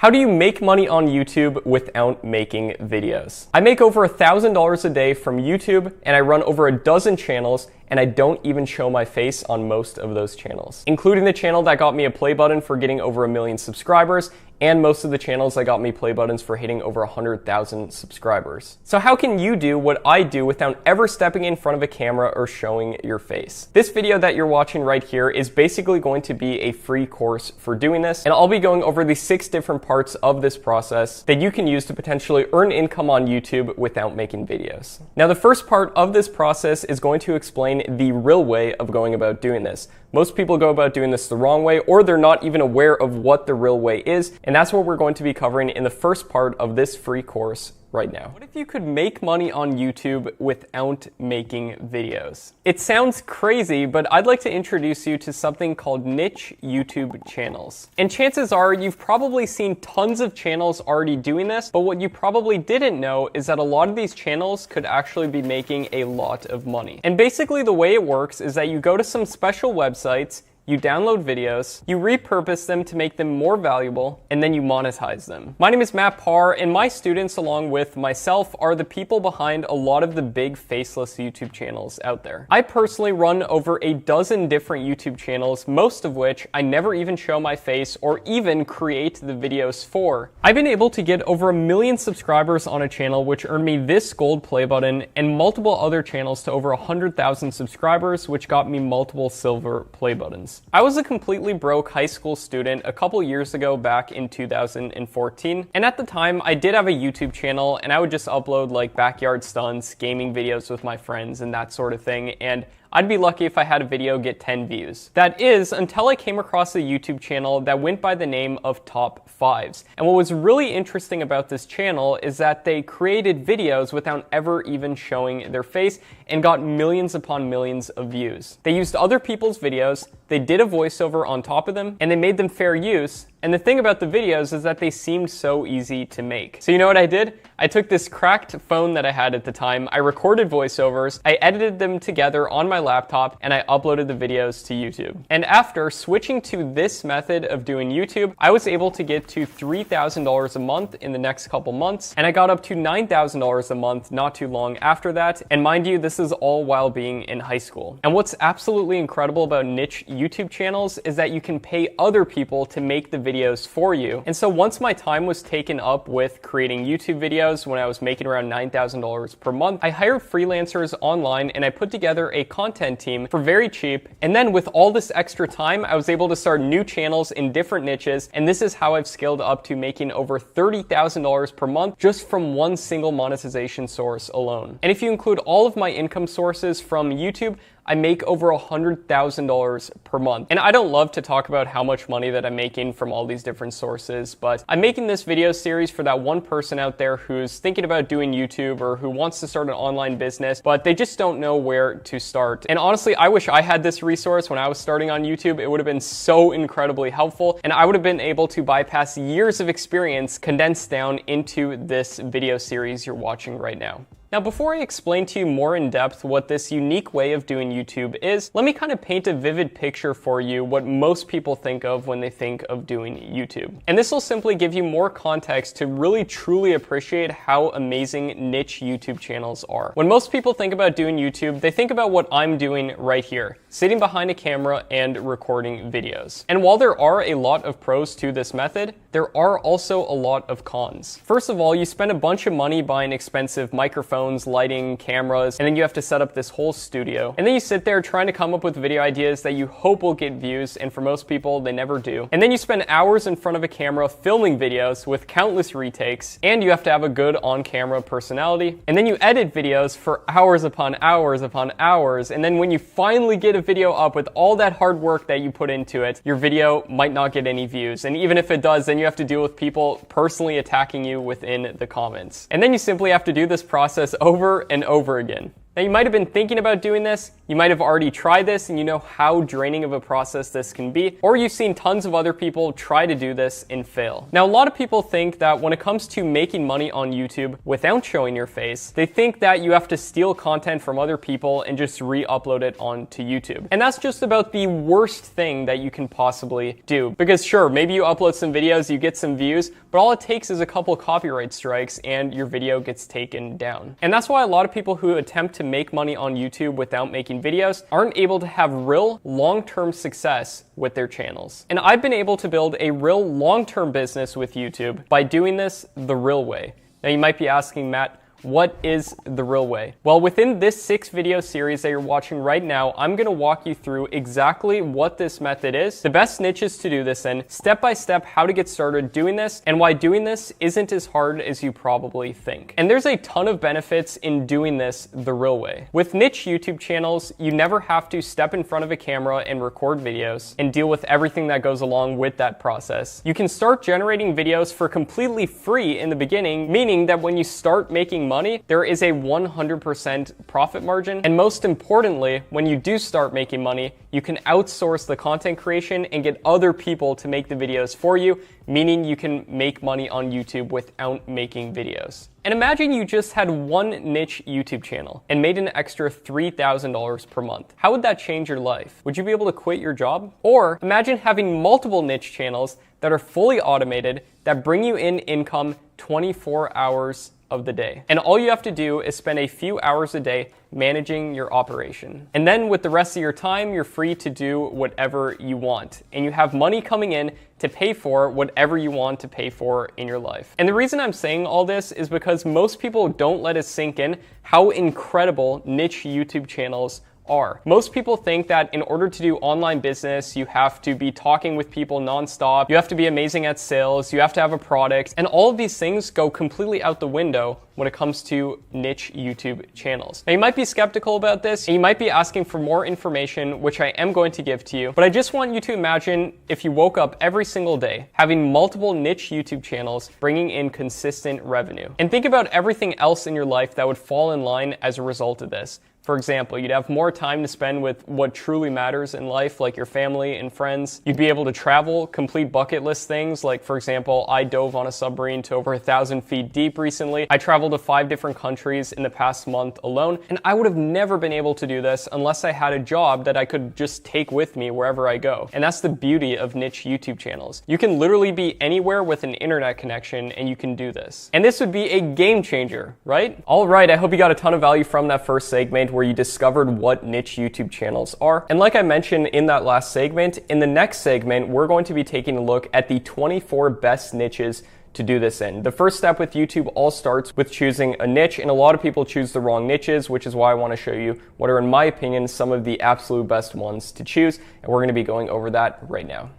How do you make money on YouTube without making videos? I make over $1,000 a day from YouTube, and I run over a dozen channels, and I don't even show my face on most of those channels, including the channel that got me a play button for getting over 1 million subscribers, and most of the channels that got me play buttons for hitting over 100,000 subscribers. So how can you do what I do without ever stepping in front of a camera or showing your face? This video that you're watching right here is basically going to be a free course for doing this, and I'll be going over the 6 different parts of this process that you can use to potentially earn income on YouTube without making videos. Now, the first part of this process is going to explain the real way of going about doing this. Most people go about doing this the wrong way, or they're not even aware of what the real way is, and that's what we're going to be covering in the first part of this free course right now. What if you could make money on YouTube without making videos? It sounds crazy, but I'd like to introduce you to something called niche YouTube channels. And chances are you've probably seen tons of channels already doing this, but what you probably didn't know is that a lot of these channels could actually be making a lot of money. And basically the way it works is that you go to some special websites, you download videos, you repurpose them to make them more valuable, and then you monetize them. My name is Matt Parr, and my students, along with myself, are the people behind a lot of the big faceless YouTube channels out there. I personally run over a dozen different YouTube channels, most of which I never even show my face or even create the videos for. I've been able to get over 1 million subscribers on a channel, which earned me this gold play button, and multiple other channels to over 100,000 subscribers, which got me multiple silver play buttons. I was a completely broke high school student a couple years ago back in 2014, and at the time I did have a YouTube channel, and I would just upload like backyard stunts, gaming videos with my friends, and that sort of thing, and I'd be lucky if I had a video get 10 views. That is, until I came across a YouTube channel that went by the name of Top 5s. And what was really interesting about this channel is that they created videos without ever even showing their face and got millions upon millions of views. They used other people's videos, they did a voiceover on top of them, and they made them fair use. And the thing about the videos is that they seemed so easy to make. So you know what I did? I took this cracked phone that I had at the time, I recorded voiceovers, I edited them together on my laptop, and I uploaded the videos to YouTube. And after switching to this method of doing YouTube, I was able to get to $3,000 a month in the next couple months, and I got up to $9,000 a month not too long after that. And mind you, this is all while being in high school. And what's absolutely incredible about niche YouTube channels is that you can pay other people to make the videos for you. And so once my time was taken up with creating YouTube videos, when I was making around $9,000 per month, I hired freelancers online and I put together a content team for very cheap. And then with all this extra time, I was able to start new channels in different niches. And this is how I've scaled up to making over $30,000 per month just from one single monetization source alone. And if you include all of my income sources from YouTube, I make over $100,000 per month. And I don't love to talk about how much money that I'm making from all these different sources, but I'm making this video series for that one person out there who's thinking about doing YouTube or who wants to start an online business, but they just don't know where to start. And honestly, I wish I had this resource when I was starting on YouTube. It would have been so incredibly helpful, and I would have been able to bypass years of experience condensed down into this video series you're watching right now. Now, before I explain to you more in depth what this unique way of doing YouTube is, let me kind of paint a vivid picture for you what most people think of when they think of doing YouTube. And this will simply give you more context to really truly appreciate how amazing niche YouTube channels are. When most people think about doing YouTube, they think about what I'm doing right here, sitting behind a camera and recording videos. And while there are a lot of pros to this method, there are also a lot of cons. First of all, you spend a bunch of money buying expensive microphones, lighting, cameras, and then you have to set up this whole studio. And then you sit there trying to come up with video ideas that you hope will get views, and for most people, they never do. And then you spend hours in front of a camera filming videos with countless retakes, and you have to have a good on-camera personality. And then you edit videos for hours upon hours upon hours, and then when you finally get a video up with all that hard work that you put into it, your video might not get any views. And even if it does, then you have to deal with people personally attacking you within the comments. And then you simply have to do this process over and over again. Now, you might have been thinking about doing this, you might have already tried this and you know how draining of a process this can be, or you've seen tons of other people try to do this and fail. Now, a lot of people think that when it comes to making money on YouTube without showing your face, they think that you have to steal content from other people and just re-upload it onto YouTube. And that's just about the worst thing that you can possibly do. Because sure, maybe you upload some videos, you get some views, but all it takes is a couple copyright strikes and your video gets taken down. And that's why a lot of people who attempt to make money on YouTube without making videos aren't able to have real long-term success with their channels. And I've been able to build a real long-term business with YouTube by doing this the real way. Now you might be asking, Matt, what is the real way? Well, within this 6-video series that you're watching right now, I'm gonna walk you through exactly what this method is, the best niches to do this in, step by step how to get started doing this, and why doing this isn't as hard as you probably think. And there's a ton of benefits in doing this the real way. With niche YouTube channels, you never have to step in front of a camera and record videos and deal with everything that goes along with that process. You can start generating videos for completely free in the beginning, meaning that when you start making money, there is a 100% profit margin. And most importantly, when you do start making money, you can outsource the content creation and get other people to make the videos for you, meaning you can make money on YouTube without making videos. And imagine you just had one niche YouTube channel and made an extra $3,000 per month. How would that change your life? Would you be able to quit your job? Or imagine having multiple niche channels that are fully automated that bring you in income 24 hours of the day. And all you have to do is spend a few hours a day managing your operation. And then with the rest of your time, you're free to do whatever you want. And you have money coming in to pay for whatever you want to pay for in your life. And the reason I'm saying all this is because most people don't let it sink in how incredible niche YouTube channels are. Most people think that in order to do online business, you have to be talking with people nonstop, you have to be amazing at sales, you have to have a product, and all of these things go completely out the window when it comes to niche YouTube channels. Now, you might be skeptical about this, and you might be asking for more information, which I am going to give to you, but I just want you to imagine if you woke up every single day having multiple niche YouTube channels bringing in consistent revenue. And think about everything else in your life that would fall in line as a result of this. For example, you'd have more time to spend with what truly matters in life, like your family and friends. You'd be able to travel, complete bucket list things, like for example, I dove on a submarine to over 1,000 feet deep recently. I traveled to 5 different countries in the past month alone, and I would have never been able to do this unless I had a job that I could just take with me wherever I go. And that's the beauty of niche YouTube channels. You can literally be anywhere with an internet connection and you can do this. And this would be a game changer, right? All right, I hope you got a ton of value from that first segment where you discovered what niche YouTube channels are. And like I mentioned in that last segment, in the next segment, we're going to be taking a look at the 24 best niches to do this in. The first step with YouTube all starts with choosing a niche, and a lot of people choose the wrong niches, which is why I want to show you what are, in my opinion, some of the absolute best ones to choose, and we're going to be going over that right now.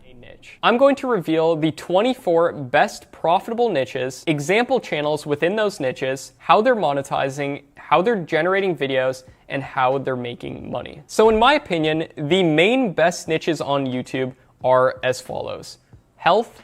I'm going to reveal the 24 best profitable niches, example channels within those niches, how they're monetizing, how they're generating videos, and how they're making money. So in my opinion, the main best niches on YouTube are as follows: health,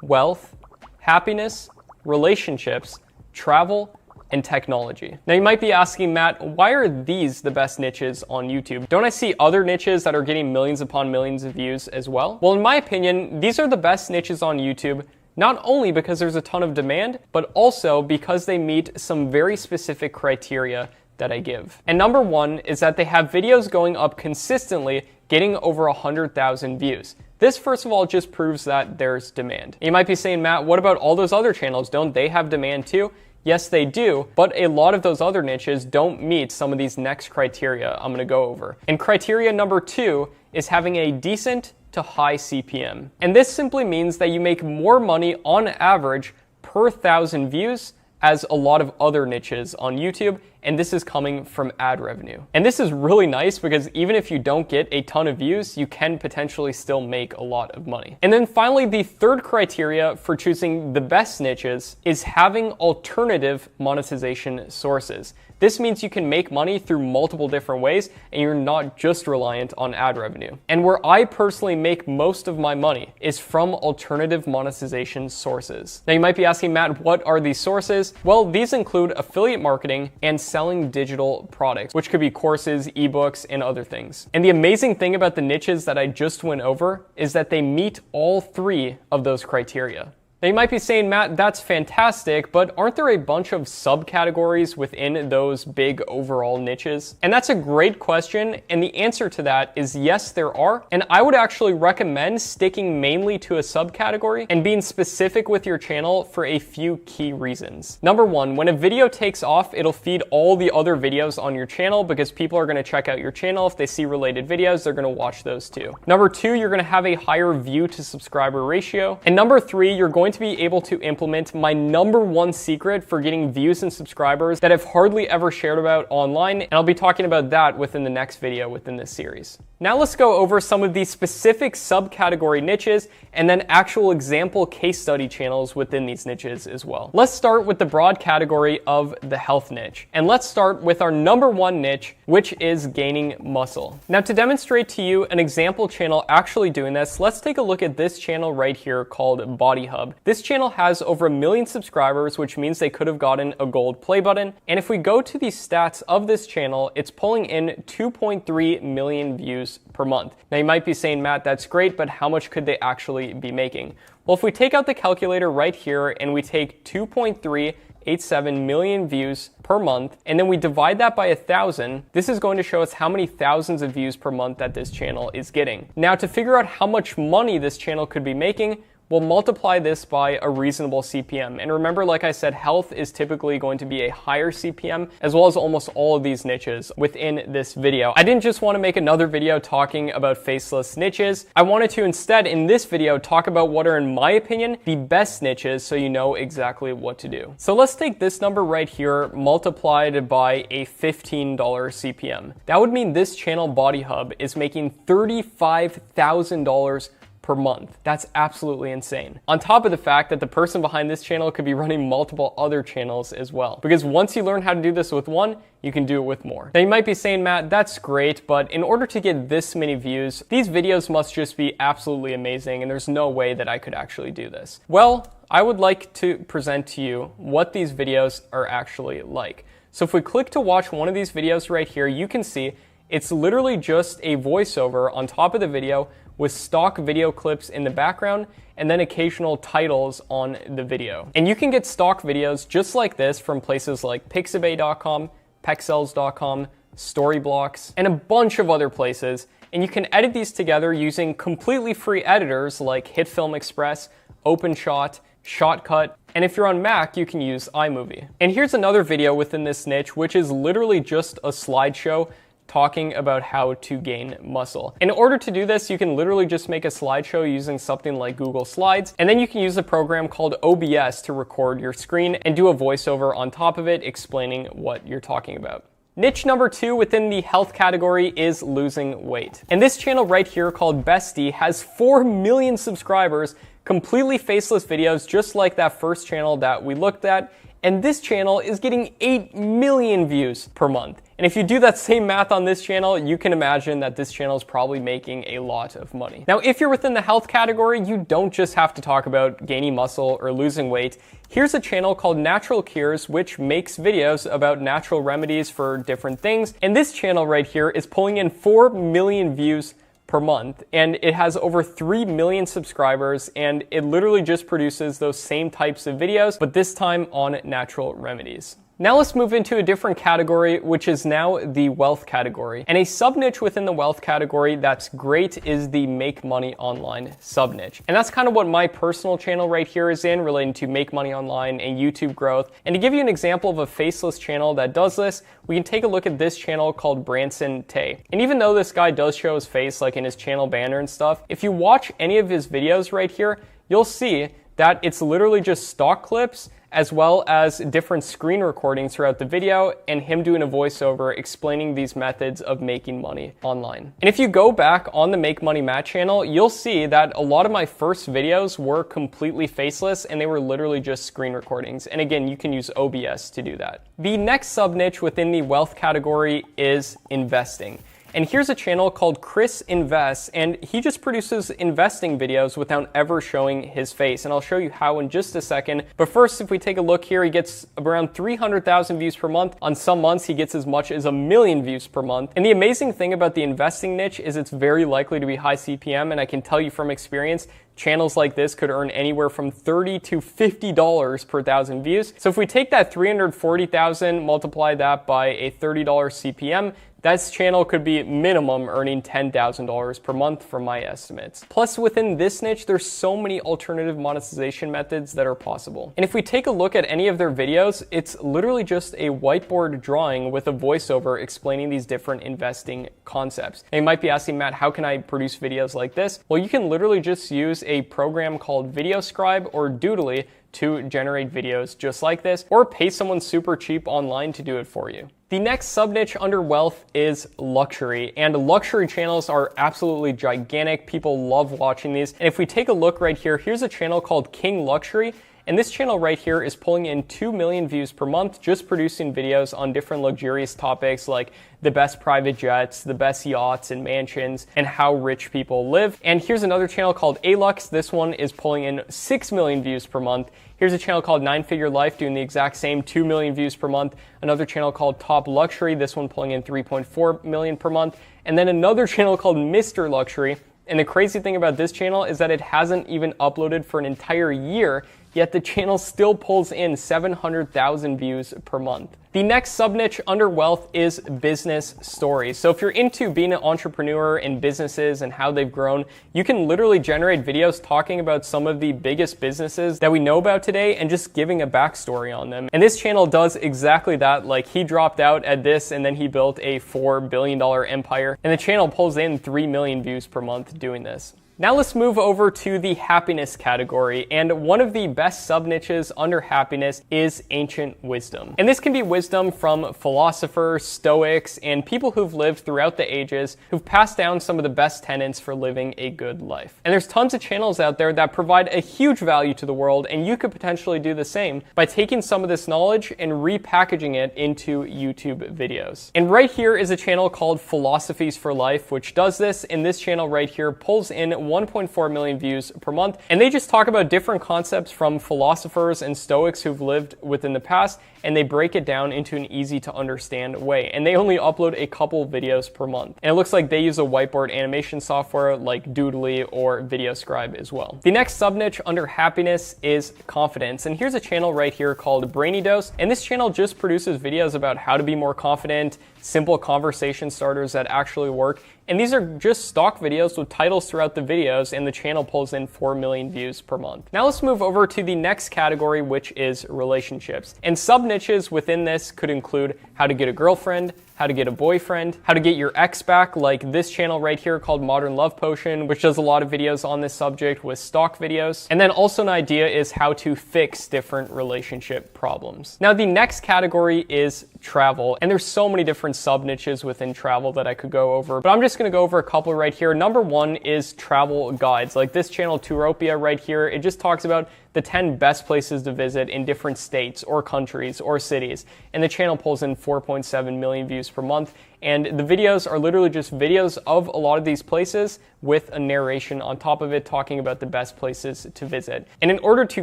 wealth, happiness, relationships, travel, and technology. Now you might be asking, Matt, why are these the best niches on YouTube? Don't I see other niches that are getting millions upon millions of views as well? Well, in my opinion, these are the best niches on YouTube, not only because there's a ton of demand, but also because they meet some very specific criteria that I give. And number one is that they have videos going up consistently, getting over 100,000 views. This, first of all, just proves that there's demand. You might be saying, Matt, what about all those other channels? Don't they have demand too? Yes, they do, but a lot of those other niches don't meet some of these next criteria I'm gonna go over. And criteria number 2 is having a decent to high CPM. And this simply means that you make more money on average per 1,000 views as a lot of other niches on YouTube, and this is coming from ad revenue. And this is really nice because even if you don't get a ton of views, you can potentially still make a lot of money. And then finally, the third criteria for choosing the best niches is having alternative monetization sources. This means you can make money through multiple different ways and you're not just reliant on ad revenue. And where I personally make most of my money is from alternative monetization sources. Now you might be asking, Matt, what are these sources? Well, these include affiliate marketing and selling digital products, which could be courses, ebooks, and other things. And the amazing thing about the niches that I just went over is that they meet all three of those criteria. Now you might be saying, Matt, that's fantastic, but aren't there a bunch of subcategories within those big overall niches? And that's a great question, and the answer to that is yes, there are. And I would actually recommend sticking mainly to a subcategory and being specific with your channel for a few key reasons. Number one, when a video takes off, it'll feed all the other videos on your channel because people are gonna check out your channel. If they see related videos, they're gonna watch those too. Number two, you're gonna have a higher view to subscriber ratio. And number three, you're going to be able to implement my number one secret for getting views and subscribers that I've hardly ever shared about online, and I'll be talking about that within the next video within this series. Now let's go over some of these specific subcategory niches and then actual example case study channels within these niches as well. Let's start with the broad category of the health niche. And let's start with our number one niche, which is gaining muscle. Now to demonstrate to you an example channel actually doing this, let's take a look at this channel right here called Body Hub. This channel has over 1 million subscribers, which means they could have gotten a gold play button. And if we go to the stats of this channel, it's pulling in 2.3 million views per month. Now you might be saying, Matt, that's great, but how much could they actually be making? Well, if we take out the calculator right here and we take 2.387 million views per month, and then we divide that by 1,000, this is going to show us how many thousands of views per month that this channel is getting. Now to figure out how much money this channel could be making, we'll multiply this by a reasonable CPM. And remember, like I said, health is typically going to be a higher CPM, as well as almost all of these niches within this video. I didn't just want to make another video talking about faceless niches. I wanted to instead, in this video, talk about what are, in my opinion, the best niches so you know exactly what to do. So let's take this number right here, multiplied by a $15 CPM. That would mean this channel, Body Hub, is making $35,000 per month. That's absolutely insane. On top of the fact that the person behind this channel could be running multiple other channels as well. Because once you learn how to do this with one, you can do it with more. Now you might be saying, Matt, that's great, but in order to get this many views, these videos must just be absolutely amazing and there's no way that I could actually do this. Well, I would like to present to you what these videos are actually like. So if we click to watch one of these videos right here, you can see it's literally just a voiceover on top of the video with stock video clips in the background and then occasional titles on the video. And you can get stock videos just like this from places like pixabay.com, pexels.com, Storyblocks, and a bunch of other places. And you can edit these together using completely free editors like HitFilm Express, OpenShot, Shotcut, and if you're on Mac, you can use iMovie. And here's another video within this niche, which is literally just a slideshow talking about how to gain muscle. In order to do this, you can literally just make a slideshow using something like Google Slides, and then you can use a program called OBS to record your screen and do a voiceover on top of it explaining what you're talking about. Niche number two within the health category is losing weight. And this channel right here called Bestie has 4 million subscribers, completely faceless videos just like that first channel that we looked at. And this channel is getting 8 million views per month. And if you do that same math on this channel, you can imagine that this channel is probably making a lot of money. Now, if you're within the health category, you don't just have to talk about gaining muscle or losing weight. Here's a channel called Natural Cures, which makes videos about natural remedies for different things. And this channel right here is pulling in 4 million views per month, and it has over 3 million subscribers, and it literally just produces those same types of videos, but this time on natural remedies. Now let's move into a different category, which is now the wealth category. And a sub-niche within the wealth category that's great is the make money online sub-niche. And that's kind of what my personal channel right here is in, relating to make money online and YouTube growth. And to give you an example of a faceless channel that does this, we can take a look at this channel called Branson Tay. And even though this guy does show his face like in his channel banner and stuff, if you watch any of his videos right here, you'll see that it's literally just stock clips as well as different screen recordings throughout the video and him doing a voiceover explaining these methods of making money online. And if you go back on the Make Money Matt channel, you'll see that a lot of my first videos were completely faceless and they were literally just screen recordings. And again, you can use OBS to do that. The next sub niche within the wealth category is investing. And here's a channel called Chris Invests, and he just produces investing videos without ever showing his face. And I'll show you how in just a second. But first, if we take a look here, he gets around 300,000 views per month. On some months, he gets as much as 1 million views per month. And the amazing thing about the investing niche is it's very likely to be high CPM. And I can tell you from experience, channels like this could earn anywhere from $30 to $50 per 1,000 views. So if we take that 340,000, multiply that by a $30 CPM, this channel could be minimum earning $10,000 per month from my estimates. Plus, within this niche, there's so many alternative monetization methods that are possible. And if we take a look at any of their videos, it's literally just a whiteboard drawing with a voiceover explaining these different investing concepts. And you might be asking, Matt, how can I produce videos like this? Well, you can literally just use a program called VideoScribe or Doodly to generate videos just like this, or pay someone super cheap online to do it for you. The next sub niche under wealth is luxury, and luxury channels are absolutely gigantic. People love watching these. And if we take a look right here, here's a channel called King Luxury. And this channel right here is pulling in 2 million views per month, just producing videos on different luxurious topics like the best private jets, the best yachts and mansions, and how rich people live. And here's another channel called Alux. This one is pulling in 6 million views per month. Here's a channel called 9 Figure Life doing the exact same, 2 million views per month. Another channel called Top Luxury, this one pulling in 3.4 million per month. And then another channel called Mr. Luxury. And the crazy thing about this channel is that it hasn't even uploaded for an entire year, yet the channel still pulls in 700,000 views per month. The next sub niche under wealth is business stories. So if you're into being an entrepreneur in businesses and how they've grown, you can literally generate videos talking about some of the biggest businesses that we know about today and just giving a backstory on them. And this channel does exactly that. Like, he dropped out at this and then he built a $4 billion empire, and the channel pulls in 3 million views per month doing this. Now let's move over to the happiness category, and one of the best sub-niches under happiness is ancient wisdom. And this can be wisdom from philosophers, stoics, and people who've lived throughout the ages who've passed down some of the best tenets for living a good life. And there's tons of channels out there that provide a huge value to the world, and you could potentially do the same by taking some of this knowledge and repackaging it into YouTube videos. And right here is a channel called Philosophies for Life, which does this, and this channel right here pulls in 1.4 million views per month. And they just talk about different concepts from philosophers and stoics who've lived within the past, and they break it down into an easy to understand way. And they only upload a couple videos per month. And it looks like they use a whiteboard animation software like Doodly or VideoScribe as well. The next sub niche under happiness is confidence. And here's a channel right here called Brainy Dose. And this channel just produces videos about how to be more confident, simple conversation starters that actually work. And these are just stock videos with titles throughout the videos, and the channel pulls in 4 million views per month. Now let's move over to the next category, which is relationships. And sub niches within this could include how to get a girlfriend, how to get a boyfriend, how to get your ex back, like this channel right here called Modern Love Potion, which does a lot of videos on this subject with stock videos. And then also an idea is how to fix different relationship problems. Now the next category is travel, and there's so many different sub niches within travel that I could go over, but I'm just gonna go over a couple right here. Number one is travel guides, like this channel Touropia right here. It just talks about the 10 best places to visit in different states or countries or cities. And the channel pulls in 4.7 million views per month. And the videos are literally just videos of a lot of these places with a narration on top of it talking about the best places to visit. And in order to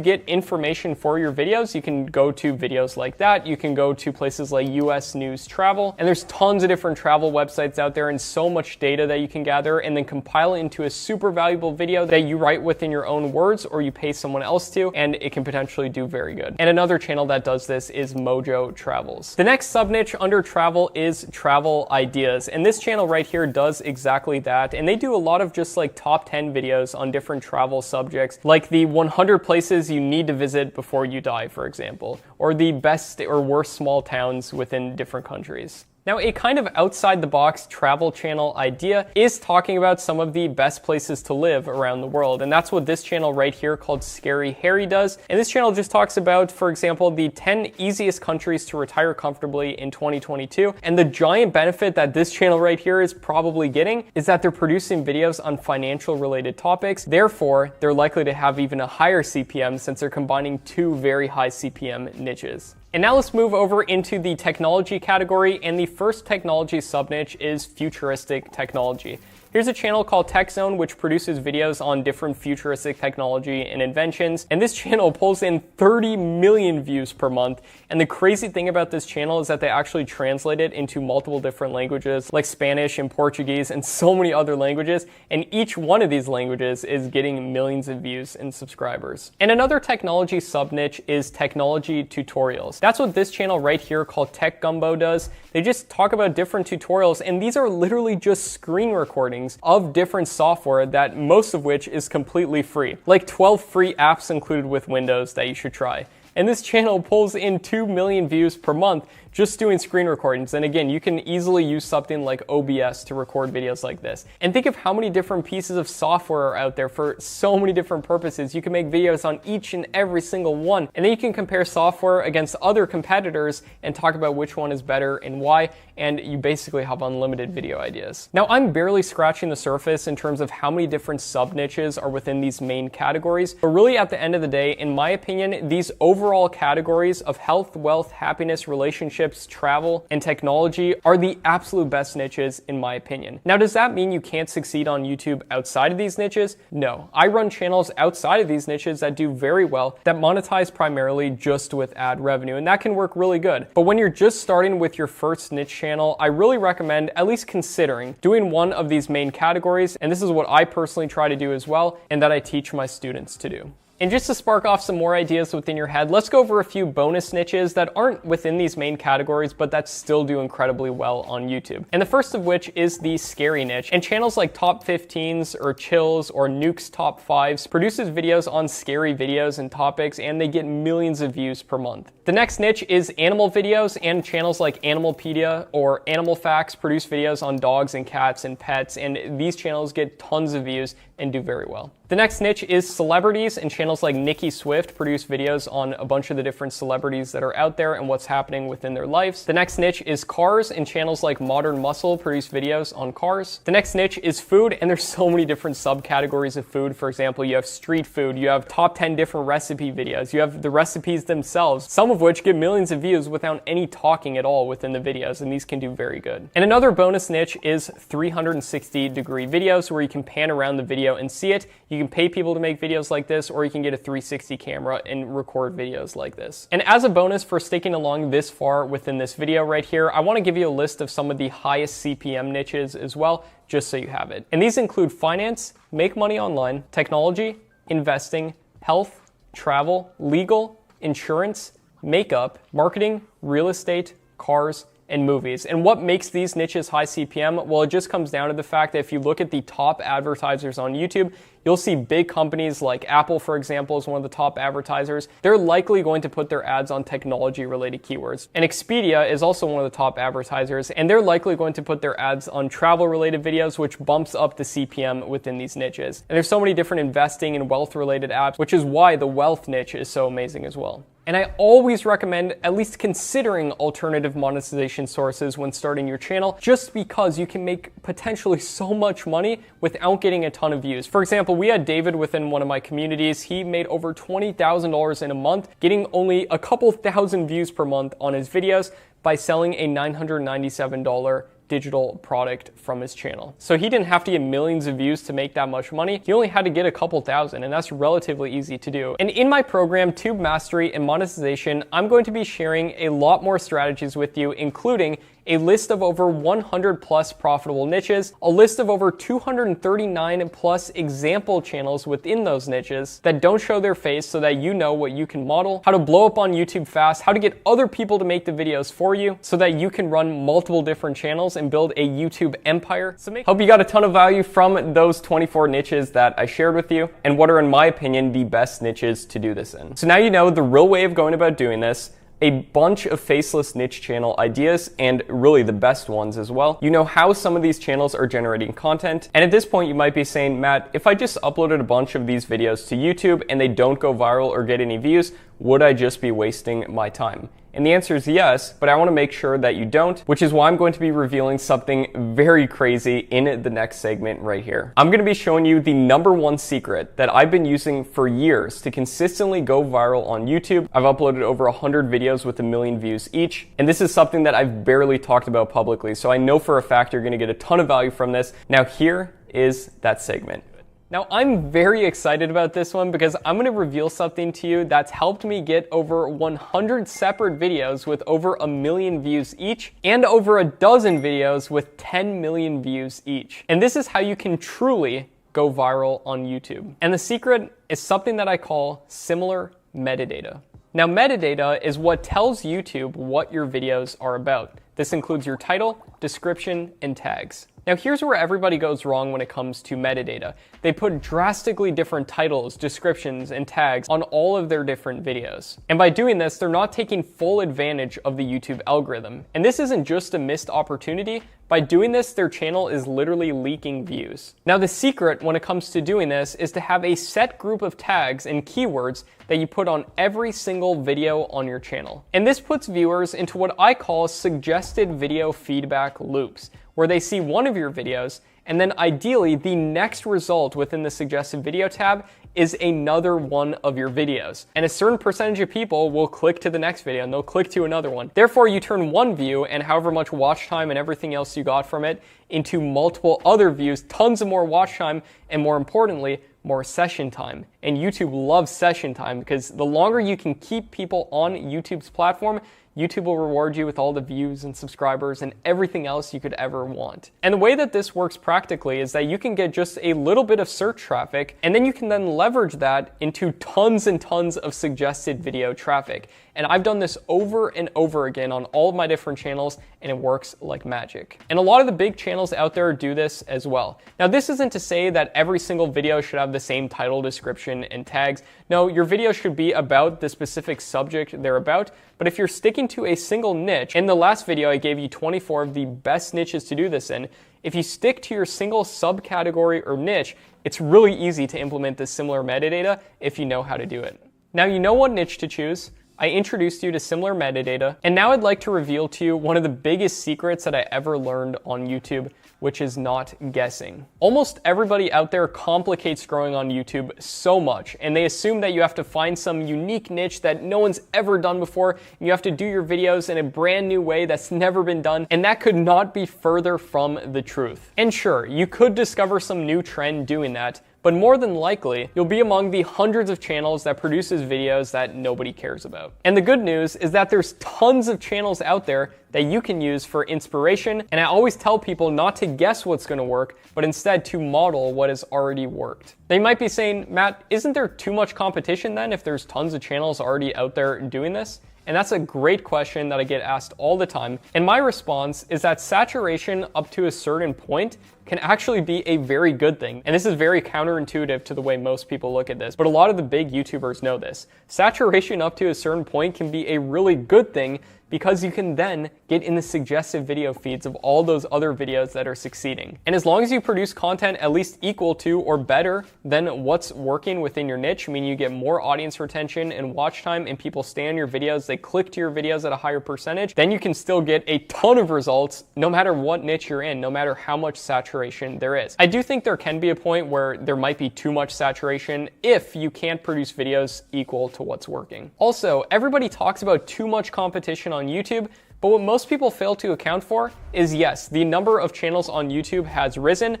get information for your videos, you can go to videos like that. You can go to places like US News Travel. And there's tons of different travel websites out there and so much data that you can gather and then compile it into a super valuable video that you write within your own words or you pay someone else to, and it can potentially do very good. And another channel that does this is Mojo Travels. The next sub niche under travel is travel ideas. And this channel right here does exactly that. And they do a lot of just like top 10 videos on different travel subjects, like the 100 places you need to visit before you die, for example, or the best or worst small towns within different countries. Now, a kind of outside the box travel channel idea is talking about some of the best places to live around the world. And that's what this channel right here called Scary Harry does. And this channel just talks about, for example, the 10 easiest countries to retire comfortably in 2022. And the giant benefit that this channel right here is probably getting is that they're producing videos on financial related topics. Therefore, they're likely to have even a higher CPM since they're combining two very high CPM niches. And now let's move over into the technology category, and the first technology sub-niche is futuristic technology. Here's a channel called Tech Zone, which produces videos on different futuristic technology and inventions. And this channel pulls in 30 million views per month. And the crazy thing about this channel is that they actually translate it into multiple different languages like Spanish and Portuguese and so many other languages. And each one of these languages is getting millions of views and subscribers. And another technology sub-niche is technology tutorials. That's what this channel right here called Tech Gumbo does. They just talk about different tutorials, and these are literally just screen recordings of different software, that most of which is completely free. Like 12 free apps included with Windows that you should try. And this channel pulls in 2 million views per month just doing screen recordings. And again, you can easily use something like OBS to record videos like this. And think of how many different pieces of software are out there for so many different purposes. You can make videos on each and every single one. And then you can compare software against other competitors and talk about which one is better and why. And you basically have unlimited video ideas. Now, I'm barely scratching the surface in terms of how many different sub-niches are within these main categories. But really, at the end of the day, in my opinion, these overall categories of health, wealth, happiness, relationships, travel, and technology are the absolute best niches in my opinion. Now, does that mean you can't succeed on YouTube outside of these niches? No. I run channels outside of these niches that do very well, that monetize primarily just with ad revenue, and that can work really good. But when you're just starting with your first niche channel, I really recommend at least considering doing one of these main categories, and this is what I personally try to do as well, and that I teach my students to do. And just to spark off some more ideas within your head, let's go over a few bonus niches that aren't within these main categories, but that still do incredibly well on YouTube. And the first of which is the scary niche. And channels like Top 15s or Chills or Nuke's Top 5s produces videos on scary videos and topics, and they get millions of views per month. The next niche is animal videos, and channels like Animalpedia or Animal Facts produce videos on dogs and cats and pets, and these channels get tons of views and do very well. The next niche is celebrities, and channels like Nicki Swift produce videos on a bunch of the different celebrities that are out there and what's happening within their lives. The next niche is cars, and channels like Modern Muscle produce videos on cars. The next niche is food, and there's so many different subcategories of food. For example, you have street food, you have top 10 different recipe videos, you have the recipes themselves, some of which get millions of views without any talking at all within the videos, and these can do very good. And another bonus niche is 360-degree videos, where you can pan around the video and see it. You can pay people to make videos like this, or you can get a 360 camera and record videos like this. And as a bonus for sticking along this far within this video right here, I want to give you a list of some of the highest CPM niches as well, just so you have it. And these include finance, make money online, technology, investing, health, travel, legal, insurance, makeup, marketing, real estate, cars, and movies. And what makes these niches high CPM? Well, it just comes down to the fact that if you look at the top advertisers on YouTube, you'll see big companies like Apple, for example, is one of the top advertisers. They're likely going to put their ads on technology-related keywords. And Expedia is also one of the top advertisers, and they're likely going to put their ads on travel-related videos, which bumps up the CPM within these niches. And there's so many different investing and wealth-related apps, which is why the wealth niche is so amazing as well. And I always recommend at least considering alternative monetization sources when starting your channel, just because you can make potentially so much money without getting a ton of views. For example, we had David within one of my communities. He made over $20,000 in a month, getting only a couple thousand views per month on his videos by selling a $997 digital product from his channel. So he didn't have to get millions of views to make that much money. He only had to get a couple thousand, and that's relatively easy to do. And in my program, Tube Mastery and Monetization, I'm going to be sharing a lot more strategies with you, including a list of over 100 plus profitable niches, a list of over 239 plus example channels within those niches that don't show their face so that you know what you can model, how to blow up on YouTube fast, how to get other people to make the videos for you so that you can run multiple different channels and build a YouTube empire. So hope you got a ton of value from those 24 niches that I shared with you and what are, in my opinion, the best niches to do this in. So now you know the real way of going about doing this. a bunch of faceless niche channel ideas, and really the best ones as well. You know how some of these channels are generating content, and at this point you might be saying, Matt, if I just uploaded a bunch of these videos to YouTube and they don't go viral or get any views, would I just be wasting my time? And the answer is yes, but I want to make sure that you don't, which is why I'm going to be revealing something very crazy in the next segment right here. I'm going to be showing you the #1 secret that I've been using for years to consistently go viral on YouTube. I've uploaded over 100 videos with 1 million views each, and this is something that I've barely talked about publicly, so I know for a fact you're going to get a ton of value from this. Now here is that segment. Now, I'm very excited about this one because I'm going to reveal something to you that's helped me get over 100 separate videos with over 1 million views each, and over a dozen videos with 10 million views each. And this is how you can truly go viral on YouTube. And the secret is something that I call similar metadata. Now, metadata is what tells YouTube what your videos are about. This includes your title, description, and tags. Now here's where everybody goes wrong when it comes to metadata. They put drastically different titles, descriptions, and tags on all of their different videos. And by doing this, they're not taking full advantage of the YouTube algorithm. And this isn't just a missed opportunity. By doing this, their channel is literally leaking views. Now the secret when it comes to doing this is to have a set group of tags and keywords that you put on every single video on your channel. And this puts viewers into what I call suggested video feedback loops, where they see one of your videos, and then ideally the next result within the suggested video tab is another one of your videos. And a certain percentage of people will click to the next video and they'll click to another one. Therefore, you turn one view and however much watch time and everything else you got from it into multiple other views, tons of more watch time, and more importantly, more session time. And YouTube loves session time because the longer you can keep people on YouTube's platform, YouTube will reward you with all the views and subscribers and everything else you could ever want. And the way that this works practically is that you can get just a little bit of search traffic, and then you can then leverage that into tons and tons of suggested video traffic. And I've done this over and over again on all of my different channels, and it works like magic. And a lot of the big channels out there do this as well. Now, this isn't to say that every single video should have the same title, description, and tags. No, your video should be about the specific subject they're about, but if you're sticking to a single niche, in the last video I gave you 24 of the best niches to do this in, if you stick to your single subcategory or niche, it's really easy to implement this similar metadata if you know how to do it. Now you know what niche to choose. I introduced you to similar metadata, and now I'd like to reveal to you one of the biggest secrets that I ever learned on YouTube, which is not guessing. Almost everybody out there complicates growing on YouTube so much, and they assume that you have to find some unique niche that no one's ever done before, and you have to do your videos in a brand new way that's never been done, and that could not be further from the truth. And sure, you could discover some new trend doing that, but more than likely, you'll be among the hundreds of channels that produces videos that nobody cares about. And the good news is that there's tons of channels out there that you can use for inspiration, and I always tell people not to guess what's gonna work, but instead to model what has already worked. They might be saying, Matt, isn't there too much competition then if there's tons of channels already out there doing this? And that's a great question that I get asked all the time. And my response is that saturation up to a certain point can actually be a very good thing. And this is very counterintuitive to the way most people look at this, but a lot of the big YouTubers know this. Saturation up to a certain point can be a really good thing because you can then get in the suggestive video feeds of all those other videos that are succeeding. And as long as you produce content at least equal to or better than what's working within your niche, meaning you get more audience retention and watch time and people stay on your videos, they click to your videos at a higher percentage, then you can still get a ton of results no matter what niche you're in, no matter how much saturation there is. I do think there can be a point where there might be too much saturation if you can't produce videos equal to what's working. Also, everybody talks about too much competition on YouTube, but what most people fail to account for is, yes, the number of channels on YouTube has risen,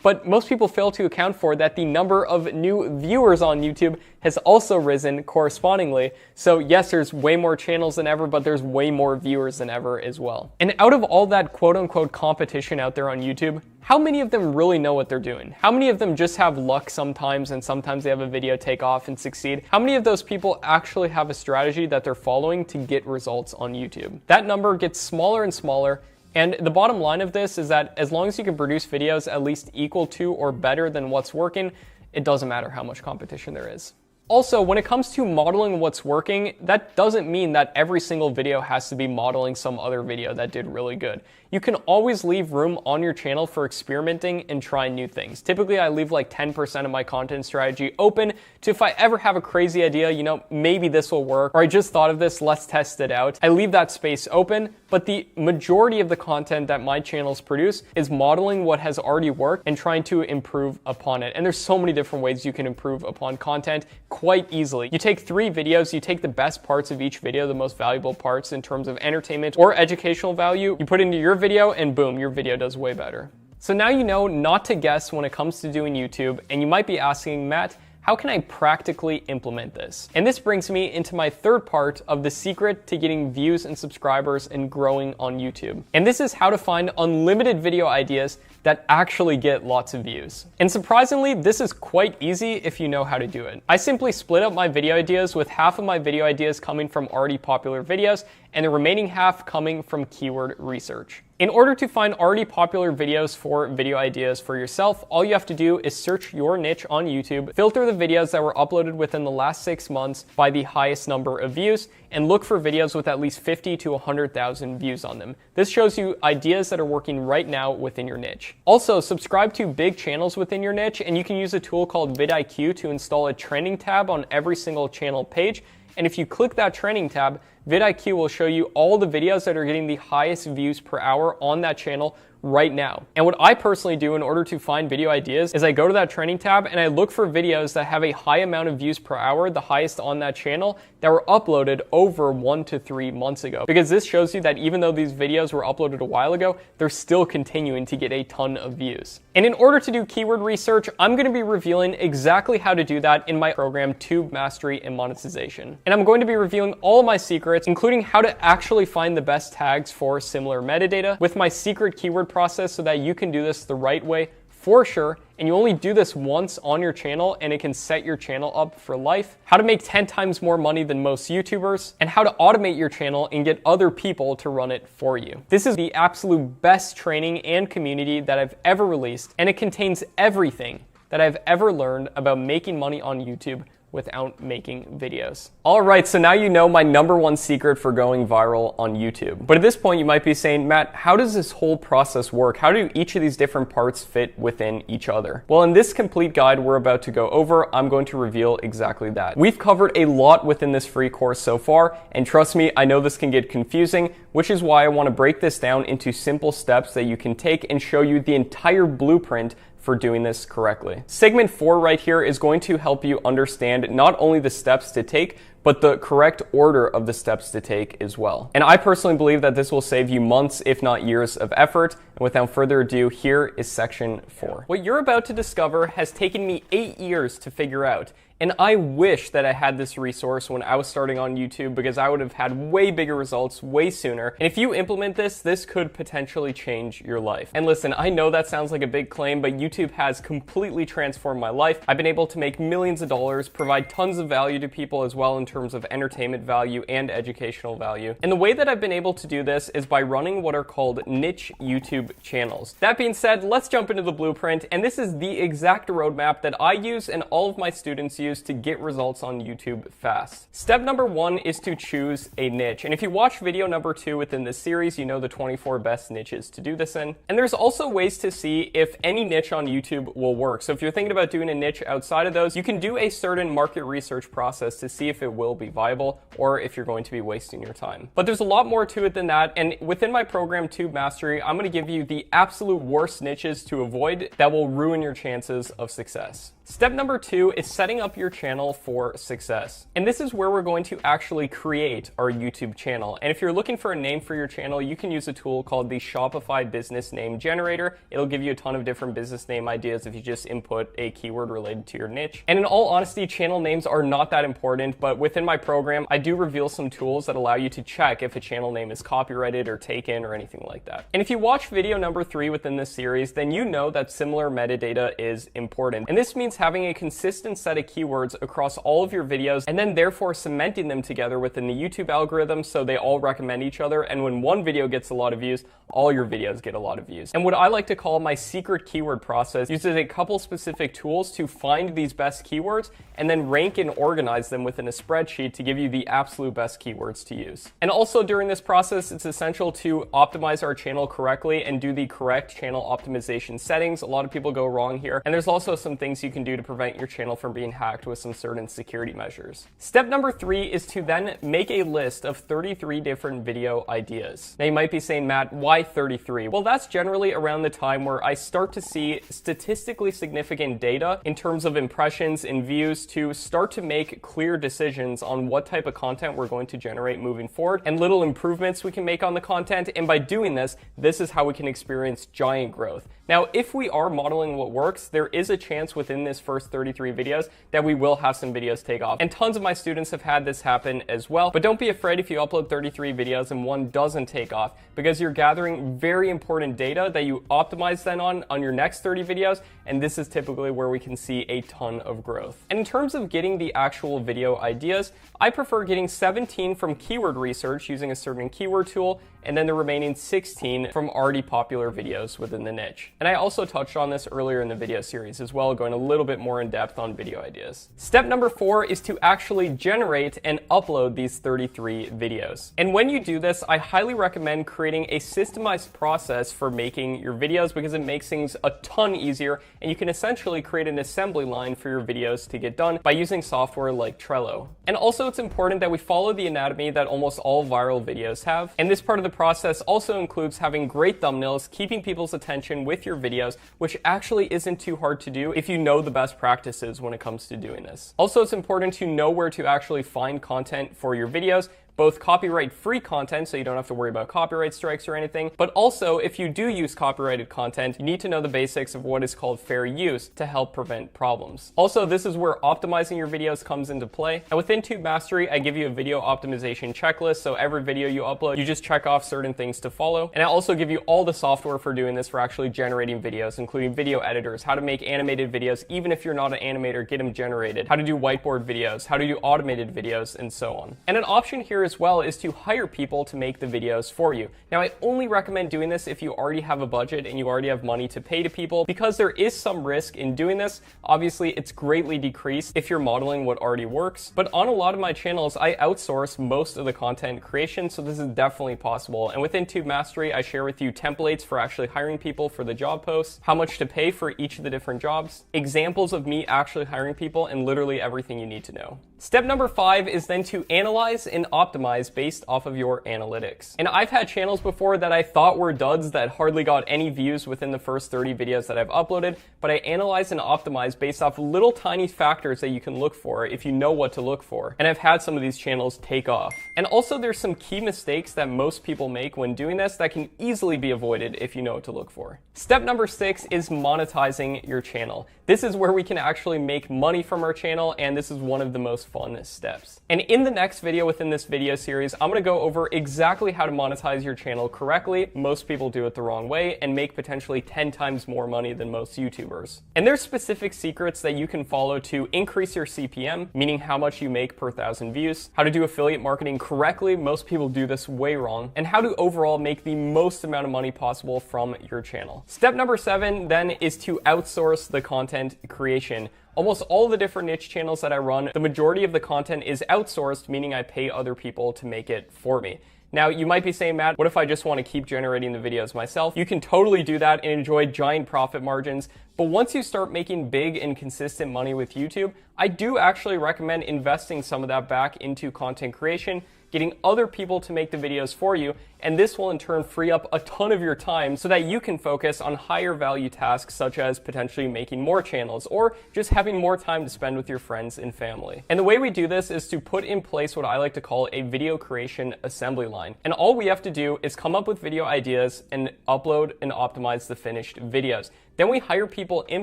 but most people fail to account for that the number of new viewers on YouTube has also risen correspondingly. So yes, there's way more channels than ever, but there's way more viewers than ever as well. And out of all that quote-unquote competition out there on YouTube, how many of them really know what they're doing? How many of them just have luck sometimes and sometimes they have a video take off and succeed? How many of those people actually have a strategy that they're following to get results on YouTube? That number gets smaller and smaller. And the bottom line of this is that as long as you can produce videos at least equal to or better than what's working, it doesn't matter how much competition there is. Also, when it comes to modeling what's working, that doesn't mean that every single video has to be modeling some other video that did really good. You can always leave room on your channel for experimenting and trying new things. Typically, I leave like 10% of my content strategy open to, if I ever have a crazy idea, you know, maybe this will work, or I just thought of this, let's test it out. I leave that space open, but the majority of the content that my channels produce is modeling what has already worked and trying to improve upon it. And there's so many different ways you can improve upon content quite easily. You take 3 videos, you take the best parts of each video, the most valuable parts in terms of entertainment or educational value, you put into your video, and boom, your video does way better. So now you know not to guess when it comes to doing YouTube, and you might be asking, Matt, how can I practically implement this? And this brings me into my third part of the secret to getting views and subscribers and growing on YouTube. And this is how to find unlimited video ideas that actually get lots of views. And surprisingly, this is quite easy if you know how to do it. I simply split up my video ideas with half of my video ideas coming from already popular videos and the remaining half coming from keyword research. In order to find already popular videos for video ideas for yourself, all you have to do is search your niche on YouTube, filter the videos that were uploaded within the last 6 months by the highest number of views, and look for videos with at least 50 to 100,000 views on them. This shows you ideas that are working right now within your niche. Also, subscribe to big channels within your niche, and you can use a tool called vidIQ to install a trending tab on every single channel page. And if you click that trending tab, vidIQ will show you all the videos that are getting the highest views per hour on that channel right now. And what I personally do in order to find video ideas is I go to that trending tab and I look for videos that have a high amount of views per hour, the highest on that channel, that were uploaded over 1 to 3 months ago. Because this shows you that even though these videos were uploaded a while ago, they're still continuing to get a ton of views. And in order to do keyword research, I'm going to be revealing exactly how to do that in my program, Tube Mastery and Monetization. And I'm going to be revealing all of my secrets, including how to actually find the best tags for similar metadata with my secret keyword process so that you can do this the right way for sure, and you only do this once on your channel and it can set your channel up for life, how to make 10 times more money than most YouTubers, and how to automate your channel and get other people to run it for you. This is the absolute best training and community that I've ever released, and it contains everything that I've ever learned about making money on YouTube without making videos. All right, so now you know my #1 secret for going viral on YouTube. But at this point, you might be saying, Matt, how does this whole process work? How do each of these different parts fit within each other? Well, in this complete guide we're about to go over, I'm going to reveal exactly that. We've covered a lot within this free course so far, and trust me, I know this can get confusing, which is why I want to break this down into simple steps that you can take and show you the entire blueprint for doing this correctly. Segment 4 right here is going to help you understand not only the steps to take, but the correct order of the steps to take as well. And I personally believe that this will save you months, if not years of effort. And without further ado, here is section 4. What you're about to discover has taken me 8 years to figure out. And I wish that I had this resource when I was starting on YouTube, because I would have had way bigger results way sooner. And if you implement this, this could potentially change your life. And listen, I know that sounds like a big claim, but YouTube has completely transformed my life. I've been able to make millions of dollars, provide tons of value to people as well in terms of entertainment value and educational value. And the way that I've been able to do this is by running what are called niche YouTube channels. That being said, let's jump into the blueprint. And this is the exact roadmap that I use and all of my students use to get results on YouTube fast. Step number 1 is to choose a niche. And if you watch video number 2 within this series, you know the 24 best niches to do this in. And there's also ways to see if any niche on YouTube will work. So if you're thinking about doing a niche outside of those, you can do a certain market research process to see if it will be viable or if you're going to be wasting your time. But there's a lot more to it than that. And within my program, Tube Mastery, I'm going to give you the absolute worst niches to avoid that will ruin your chances of success. Step number 2 is setting up your channel for success. And this is where we're going to actually create our YouTube channel. And if you're looking for a name for your channel, you can use a tool called the Shopify Business Name Generator. It'll give you a ton of different business name ideas if you just input a keyword related to your niche. And in all honesty, channel names are not that important, but within my program, I do reveal some tools that allow you to check if a channel name is copyrighted or taken or anything like that. And if you watch video number 3 within this series, then you know that similar metadata is important. And this means means having a consistent set of keywords across all of your videos and then therefore cementing them together within the YouTube algorithm so they all recommend each other, and when one video gets a lot of views, all your videos get a lot of views. And what I like to call my secret keyword process uses a couple specific tools to find these best keywords and then rank and organize them within a spreadsheet to give you the absolute best keywords to use. And also during this process, it's essential to optimize our channel correctly and do the correct channel optimization settings. A lot of people go wrong here. And there's also some things you can do to prevent your channel from being hacked with some certain security measures. Step number 3 is to then make a list of 33 different video ideas. Now you might be saying, Matt, why 33? Well, that's generally around the time where I start to see statistically significant data in terms of impressions and views to start to make clear decisions on what type of content we're going to generate moving forward and little improvements we can make on the content. And by doing this, this is how we can experience giant growth. Now, if we are modeling what works, there is a chance within this first 33 videos that we will have some videos take off. And tons of my students have had this happen as well. But don't be afraid if you upload 33 videos and one doesn't take off, because you're gathering very important data that you optimize then on your next 30 videos. And this is typically where we can see a ton of growth. And in terms of getting the actual video ideas, I prefer getting 17 from keyword research using a certain keyword tool, and then the remaining 16 from already popular videos within the niche. And I also touched on this earlier in the video series as well, going a little bit more in depth on video ideas. Step number 4 is to actually generate and upload these 33 videos. And when you do this, I highly recommend creating a systemized process for making your videos, because it makes things a ton easier, and you can essentially create an assembly line for your videos to get done by using software like Trello. And also it's important that we follow the anatomy that almost all viral videos have. And this part of the process also includes having great thumbnails, keeping people's attention with your videos, which actually isn't too hard to do if you know the best practices when it comes to doing this. Also, it's important to know where to actually find content for your videos, both copyright-free content, so you don't have to worry about copyright strikes or anything, but also if you do use copyrighted content, you need to know the basics of what is called fair use to help prevent problems. Also, this is where optimizing your videos comes into play. And within Tube Mastery, I give you a video optimization checklist, so every video you upload, you just check off certain things to follow. And I also give you all the software for doing this, for actually generating videos, including video editors, how to make animated videos, even if you're not an animator, get them generated, how to do whiteboard videos, how to do automated videos, and so on. And an option here as well is to hire people to make the videos for you. Now, I only recommend doing this if you already have a budget and you already have money to pay to people, because there is some risk in doing this. Obviously, it's greatly decreased if you're modeling what already works, but on a lot of my channels, I outsource most of the content creation, so this is definitely possible. And within Tube Mastery, I share with you templates for actually hiring people for the job posts, how much to pay for each of the different jobs, examples of me actually hiring people, and literally everything you need to know. Step number 5 is then to analyze and optimize based off of your analytics. And I've had channels before that I thought were duds that hardly got any views within the first 30 videos that I've uploaded, but I analyze and optimize based off little tiny factors that you can look for if you know what to look for. And I've had some of these channels take off. And also there's some key mistakes that most people make when doing this that can easily be avoided if you know what to look for. Step number 6 is monetizing your channel. This is where we can actually make money from our channel, and this is one of the most fun steps. And in the next video within this video series, I'm going to go over exactly how to monetize your channel correctly. Most people do it the wrong way and make potentially 10 times more money than most YouTubers. And there's specific secrets that you can follow to increase your CPM, meaning how much you make per 1,000 views, how to do affiliate marketing correctly, most people do this way wrong, and how to overall make the most amount of money possible from your channel. Step number 7 then is to outsource the content creation. Almost all the different niche channels that I run, the majority of the content is outsourced, meaning I pay other people to make it for me. Now, you might be saying, Matt, what if I just want to keep generating the videos myself? You can totally do that and enjoy giant profit margins. But once you start making big and consistent money with YouTube, I do actually recommend investing some of that back into content creation, getting other people to make the videos for you, and this will in turn free up a ton of your time so that you can focus on higher value tasks such as potentially making more channels or just having more time to spend with your friends and family. And the way we do this is to put in place what I like to call a video creation assembly line. And all we have to do is come up with video ideas and upload and optimize the finished videos. Then we hire people in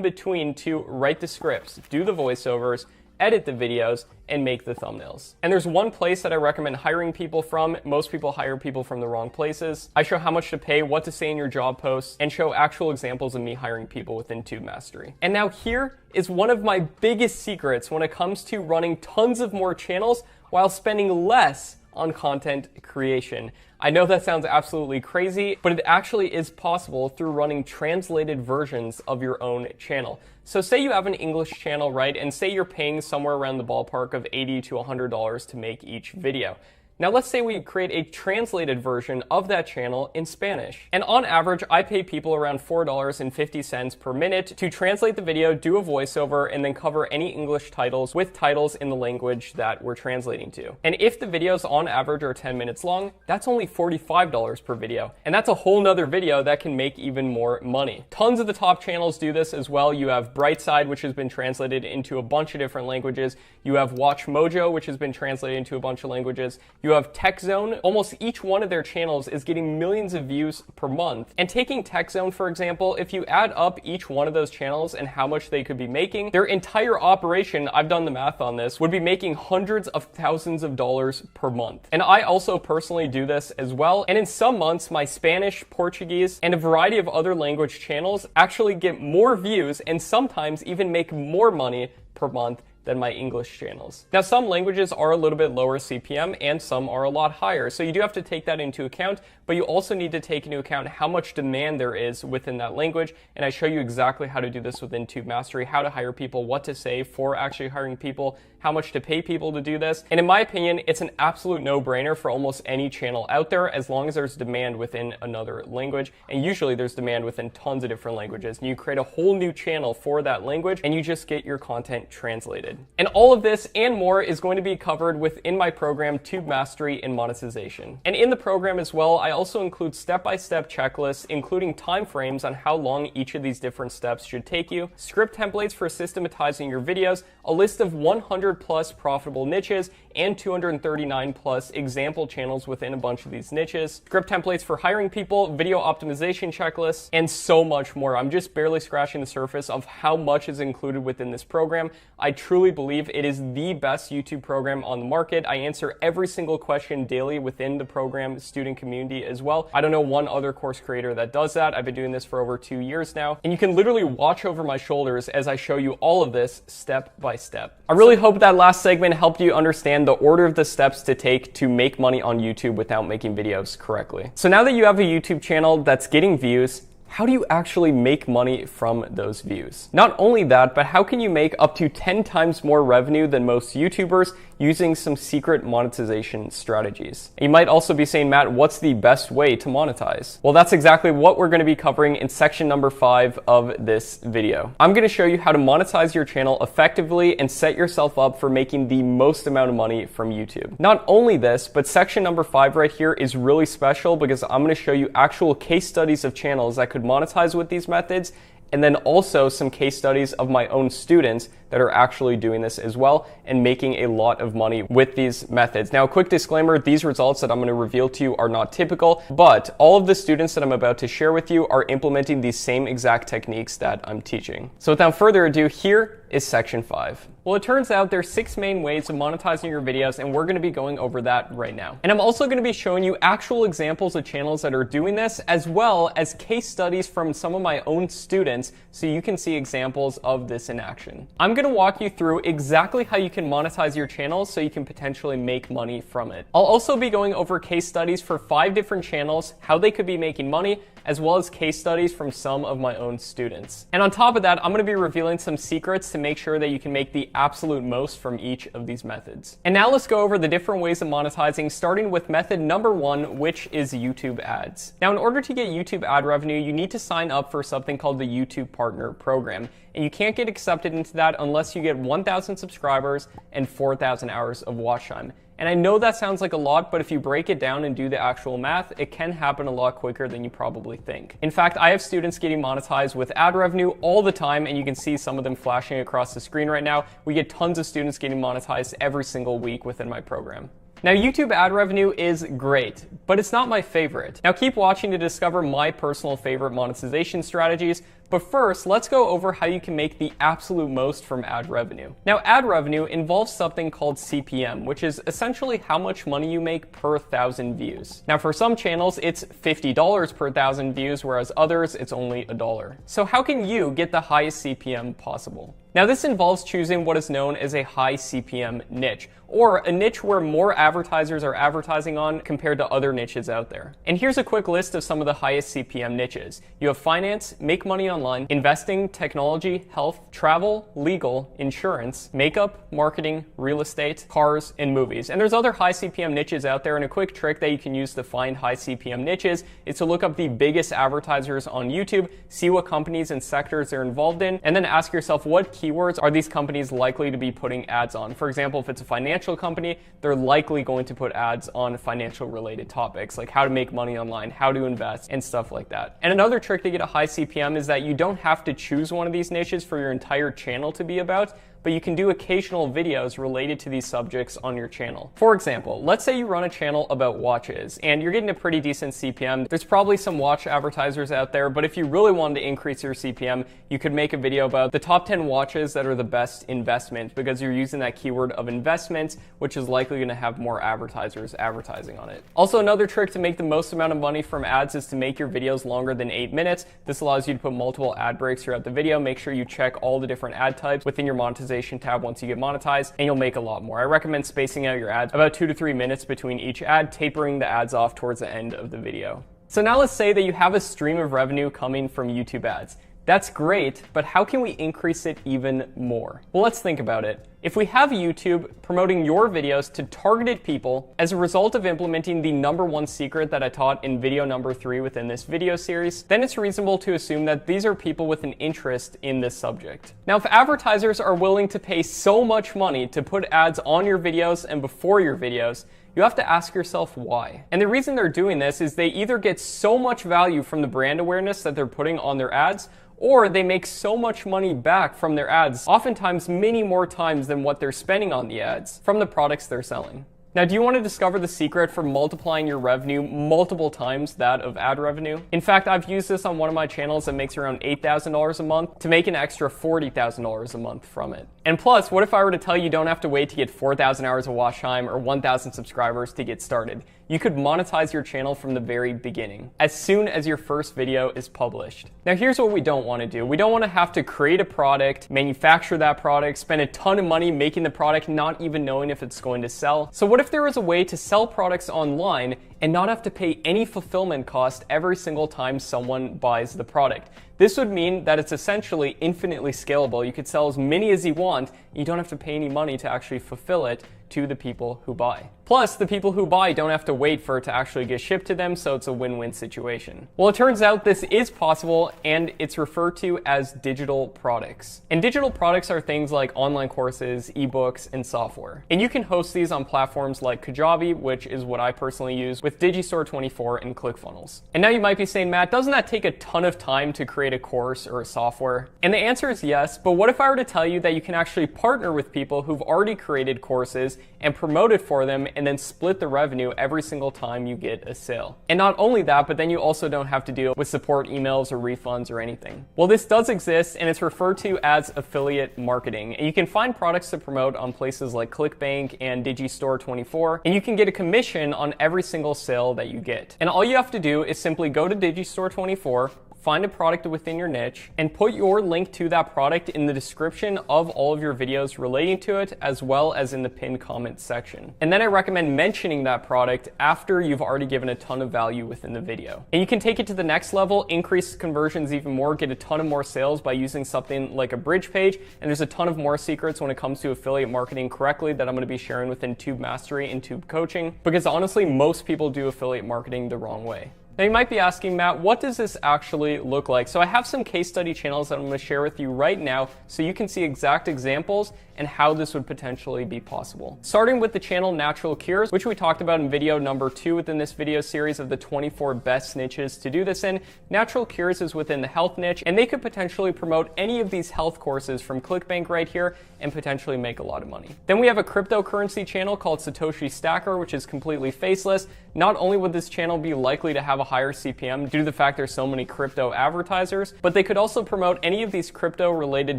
between to write the scripts, do the voiceovers, edit the videos, and make the thumbnails. And there's one place that I recommend hiring people from. Most people hire people from the wrong places. I show how much to pay, what to say in your job posts, and show actual examples of me hiring people within Tube Mastery. And now here is one of my biggest secrets when it comes to running tons of more channels while spending less on content creation. I know that sounds absolutely crazy, but it actually is possible through running translated versions of your own channel. So say you have an English channel, right? And say you're paying somewhere around the ballpark of $80 to $100 to make each video. Now let's say we create a translated version of that channel in Spanish. And on average, I pay people around $4.50 per minute to translate the video, do a voiceover, and then cover any English titles with titles in the language that we're translating to. And if the videos on average are 10 minutes long, that's only $45 per video. And that's a whole nother video that can make even more money. Tons of the top channels do this as well. You have Brightside, which has been translated into a bunch of different languages. You have Watch Mojo, which has been translated into a bunch of languages. You have TechZone. Almost each one of their channels is getting millions of views per month. And taking TechZone, for example, if you add up each one of those channels and how much they could be making, their entire operation, I've done the math on this, would be making hundreds of thousands of dollars per month. And I also personally do this as well. And in some months, my Spanish, Portuguese, and a variety of other language channels actually get more views and sometimes even make more money per month than my English channels. Now, some languages are a little bit lower CPM and some are a lot higher. So you do have to take that into account, but you also need to take into account how much demand there is within that language. And I show you exactly how to do this within Tube Mastery, how to hire people, what to say for actually hiring people, how much to pay people to do this. And in my opinion, it's an absolute no-brainer for almost any channel out there as long as there's demand within another language. And usually there's demand within tons of different languages. And you create a whole new channel for that language and you just get your content translated. And all of this and more is going to be covered within my program, Tube Mastery and Monetization. And in the program as well, I also include step-by-step checklists, including timeframes on how long each of these different steps should take you, script templates for systematizing your videos, a list of 100 plus profitable niches, and 239 plus example channels within a bunch of these niches, script templates for hiring people, video optimization checklists, and so much more. I'm just barely scratching the surface of how much is included within this program. I truly believe it is the best YouTube program on the market. I answer every single question daily within the program student community as well. I don't know one other course creator that does that. I've been doing this for over 2 years now, and you can literally watch over my shoulders as I show you all of this step by step. I really hope that last segment helped you understand the order of the steps to take to make money on YouTube without making videos correctly. So now that you have a YouTube channel that's getting views, how do you actually make money from those views? Not only that, but how can you make up to 10 times more revenue than most YouTubers using some secret monetization strategies? You might also be saying, Matt, what's the best way to monetize? Well, that's exactly what we're going to be covering in section number 5 of this video. I'm going to show you how to monetize your channel effectively and set yourself up for making the most amount of money from YouTube. Not only this, but section number 5 right here is really special because I'm going to show you actual case studies of channels that could monetize with these methods, and then also some case studies of my own students that are actually doing this as well and making a lot of money with these methods. Now, a quick disclaimer, these results that I'm going to reveal to you are not typical, but all of the students that I'm about to share with you are implementing these same exact techniques that I'm teaching. So without further ado, here is section 5. Well, it turns out there's 6 main ways of monetizing your videos, and we're going to be going over that right now. And I'm also going to be showing you actual examples of channels that are doing this, as well as case studies from some of my own students, so you can see examples of this in action. I'm going to walk you through exactly how you can monetize your channel so you can potentially make money from it. I'll also be going over case studies for 5 different channels, how they could be making money, as well as case studies from some of my own students. And on top of that, I'm going to be revealing some secrets to make sure that you can make the absolute most from each of these methods. And now let's go over the different ways of monetizing, starting with method number 1, which is YouTube ads. Now, in order to get YouTube ad revenue, you need to sign up for something called the YouTube Partner Program. And you can't get accepted into that unless you get 1,000 subscribers and 4,000 hours of watch time. And I know that sounds like a lot, but if you break it down and do the actual math, it can happen a lot quicker than you probably think. In fact, I have students getting monetized with ad revenue all the time, and you can see some of them flashing across the screen right now. We get tons of students getting monetized every single week within my program. Now, YouTube ad revenue is great, but it's not my favorite. Now, keep watching to discover my personal favorite monetization strategies, But first, let's go over how you can make the absolute most from ad revenue. Now, ad revenue involves something called CPM, which is essentially how much money you make per 1,000 views. Now, for some channels, it's $50 per 1,000 views, whereas others, it's only $1. So how can you get the highest CPM possible? Now, this involves choosing what is known as a high CPM niche, or a niche where more advertisers are advertising on compared to other niches out there. And here's a quick list of some of the highest CPM niches. You have finance, make money online, investing, technology, health, travel, legal, insurance, makeup, marketing, real estate, cars, and movies. And there's other high CPM niches out there, and a quick trick that you can use to find high CPM niches is to look up the biggest advertisers on YouTube, see what companies and sectors they're involved in, and then ask yourself what keywords are these companies likely to be putting ads on. For example, if it's a financial company, they're likely going to put ads on financial related topics like how to make money online, how to invest, and stuff like that. And another trick to get a high CPM is that you don't have to choose one of these niches for your entire channel to be about, but you can do occasional videos related to these subjects on your channel. For example, let's say you run a channel about watches and you're getting a pretty decent CPM. There's probably some watch advertisers out there, but if you really wanted to increase your CPM, you could make a video about the top 10 watches that are the best investment, because you're using that keyword of investment, which is likely going to have more advertisers advertising on it. Also, another trick to make the most amount of money from ads is to make your videos longer than 8 minutes. This allows you to put multiple ad breaks throughout the video. Make sure you check all the different ad types within your monetization tab once you get monetized, and you'll make a lot more. I recommend spacing out your ads about 2 to 3 minutes between each ad, tapering the ads off towards the end of the video. So now let's say that you have a stream of revenue coming from YouTube ads. That's great, but how can we increase it even more? Well, let's think about it. If we have YouTube promoting your videos to targeted people as a result of implementing the #1 secret that I taught in video number 3 within this video series, then it's reasonable to assume that these are people with an interest in this subject. Now, if advertisers are willing to pay so much money to put ads on your videos and before your videos, you have to ask yourself why. And the reason they're doing this is they either get so much value from the brand awareness that they're putting on their ads, or they make so much money back from their ads, oftentimes many more times than what they're spending on the ads, from the products they're selling. Now, do you want to discover the secret for multiplying your revenue multiple times that of ad revenue? In fact, I've used this on one of my channels that makes around $8,000 a month to make an extra $40,000 a month from it. And plus, what if I were to tell you don't have to wait to get 4,000 hours of watch time or 1,000 subscribers to get started? You could monetize your channel from the very beginning, as soon as your first video is published. Now, here's what we don't want to do. We don't want to have to create a product, manufacture that product, spend a ton of money making the product, not even knowing if it's going to sell. So what if there was a way to sell products online and not have to pay any fulfillment cost every single time someone buys the product? This would mean that it's essentially infinitely scalable. You could sell as many as you want. You don't have to pay any money to actually fulfill it to the people who buy. Plus, the people who buy don't have to wait for it to actually get shipped to them, so it's a win-win situation. Well, it turns out this is possible, and it's referred to as digital products. And digital products are things like online courses, ebooks, and software. And you can host these on platforms like Kajabi, which is what I personally use, with Digistore24 and ClickFunnels. And now you might be saying, Matt, doesn't that take a ton of time to create a course or a software? And the answer is yes, but what if I were to tell you that you can actually partner with people who've already created courses and promote it for them, and then split the revenue every single time you get a sale? And not only that, but then you also don't have to deal with support emails or refunds or anything. Well, this does exist, and it's referred to as affiliate marketing. And you can find products to promote on places like ClickBank and Digistore24, and you can get a commission on every single sale that you get. And all you have to do is simply go to Digistore24, find a product within your niche, and put your link to that product in the description of all of your videos relating to it, as well as in the pinned comment section. And then I recommend mentioning that product after you've already given a ton of value within the video. And you can take it to the next level, increase conversions even more, get a ton of more sales by using something like a bridge page. And there's a ton of more secrets when it comes to affiliate marketing correctly that I'm going to be sharing within Tube Mastery and Tube Coaching, because honestly, most people do affiliate marketing the wrong way. Now you might be asking, Matt, what does this actually look like? So I have some case study channels that I'm going to share with you right now so you can see exact examples and how this would potentially be possible. Starting with the channel Natural Cures, which we talked about in video number 2 within this video series of the 24 best niches to do this in. Natural Cures is within the health niche, and they could potentially promote any of these health courses from ClickBank right here and potentially make a lot of money. Then we have a cryptocurrency channel called Satoshi Stacker, which is completely faceless. Not only would this channel be likely to have a higher CPM due to the fact there's so many crypto advertisers, but they could also promote any of these crypto-related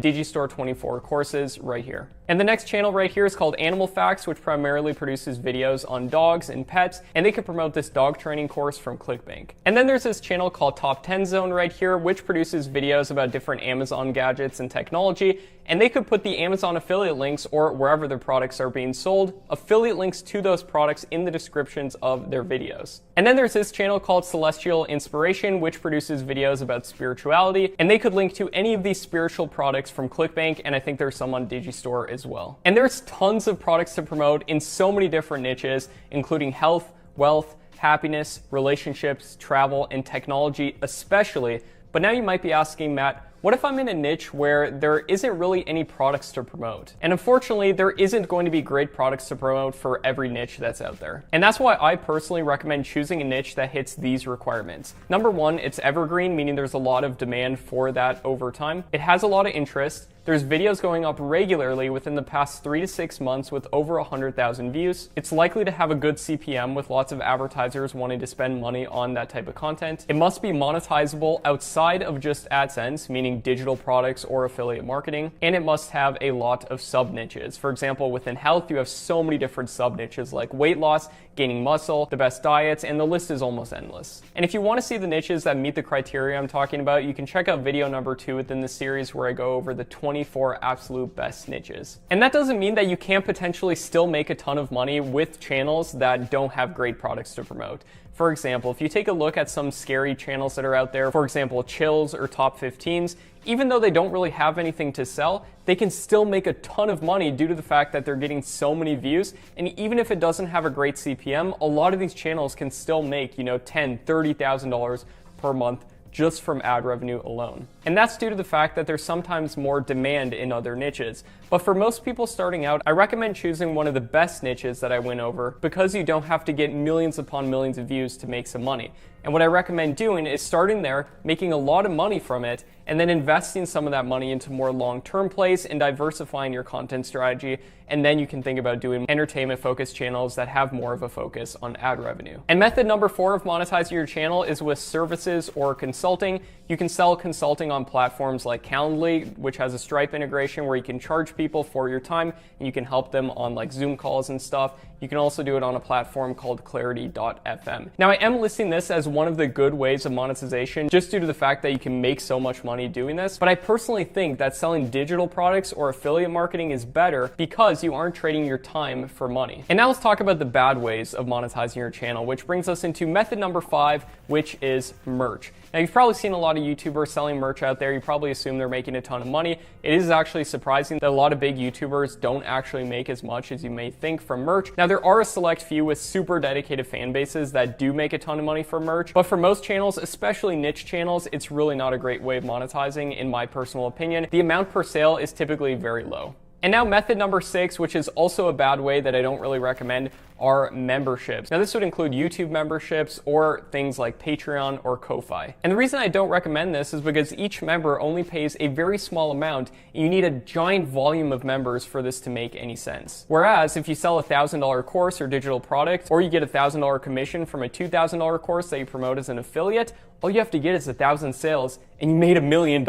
Digistore 24 courses right here. And the next channel right here is called Animal Facts, which primarily produces videos on dogs and pets, and they could promote this dog training course from ClickBank. And then there's this channel called Top 10 Zone right here, which produces videos about different Amazon gadgets and technology, and they could put the Amazon affiliate links, or wherever their products are being sold, affiliate links to those products in the descriptions of their videos. And then there's this channel called Celestial Inspiration, which produces videos about spirituality, and they could link to any of these spiritual products from ClickBank, and I think there's some on Digistore as well. And there's tons of products to promote in so many different niches, including health, wealth, happiness, relationships, travel, and technology especially. But now you might be asking, Matt, what if I'm in a niche where there isn't really any products to promote? And unfortunately, there isn't going to be great products to promote for every niche that's out there. And that's why I personally recommend choosing a niche that hits these requirements. Number one, it's evergreen, meaning there's a lot of demand for that over time. It has a lot of interest. There's videos going up regularly within the past 3 to 6 months with over 100,000 views. It's likely to have a good CPM with lots of advertisers wanting to spend money on that type of content. It must be monetizable outside of just AdSense, meaning digital products or affiliate marketing, and it must have a lot of sub niches. For example, within health, you have so many different sub niches like weight loss, gaining muscle, the best diets, and the list is almost endless. And if you want to see the niches that meet the criteria I'm talking about, you can check out video number 2 within this series where I go over the 24 absolute best niches. And that doesn't mean that you can't potentially still make a ton of money with channels that don't have great products to promote. For example, if you take a look at some scary channels that are out there, for example, Chills or Top 15s, even though they don't really have anything to sell, they can still make a ton of money due to the fact that they're getting so many views. And even if it doesn't have a great CPM, a lot of these channels can still make, $10,000, $30,000 per month just from ad revenue alone. And that's due to the fact that there's sometimes more demand in other niches. But for most people starting out, I recommend choosing one of the best niches that I went over because you don't have to get millions upon millions of views to make some money. And what I recommend doing is starting there, making a lot of money from it, and then investing some of that money into more long-term plays and diversifying your content strategy. And then you can think about doing entertainment-focused channels that have more of a focus on ad revenue. And method number 4 of monetizing your channel is with services or consulting. You can sell consulting on platforms like Calendly, which has a Stripe integration where you can charge people for your time and you can help them on like Zoom calls and stuff. You can also do it on a platform called Clarity.fm. Now, I am listing this as one of the good ways of monetization just due to the fact that you can make so much money doing this. But I personally think that selling digital products or affiliate marketing is better because you aren't trading your time for money. And now let's talk about the bad ways of monetizing your channel, which brings us into method number 5, which is merch. Now, you've probably seen a lot of YouTubers selling merch out there. You probably assume they're making a ton of money. It is actually surprising that a lot of big YouTubers don't actually make as much as you may think from merch. Now, there are a select few with super dedicated fan bases that do make a ton of money from merch, but for most channels, especially niche channels, it's really not a great way of monetizing, in my personal opinion. The amount per sale is typically very low. And now method number 6, which is also a bad way that I don't really recommend, are memberships. Now, this would include YouTube memberships or things like Patreon or Ko-Fi. And the reason I don't recommend this is because each member only pays a very small amount, and you need a giant volume of members for this to make any sense. Whereas if you sell a $1,000 course or digital product, or you get a $1,000 commission from a $2,000 course that you promote as an affiliate, all you have to get is 1,000 sales and you made $1 million.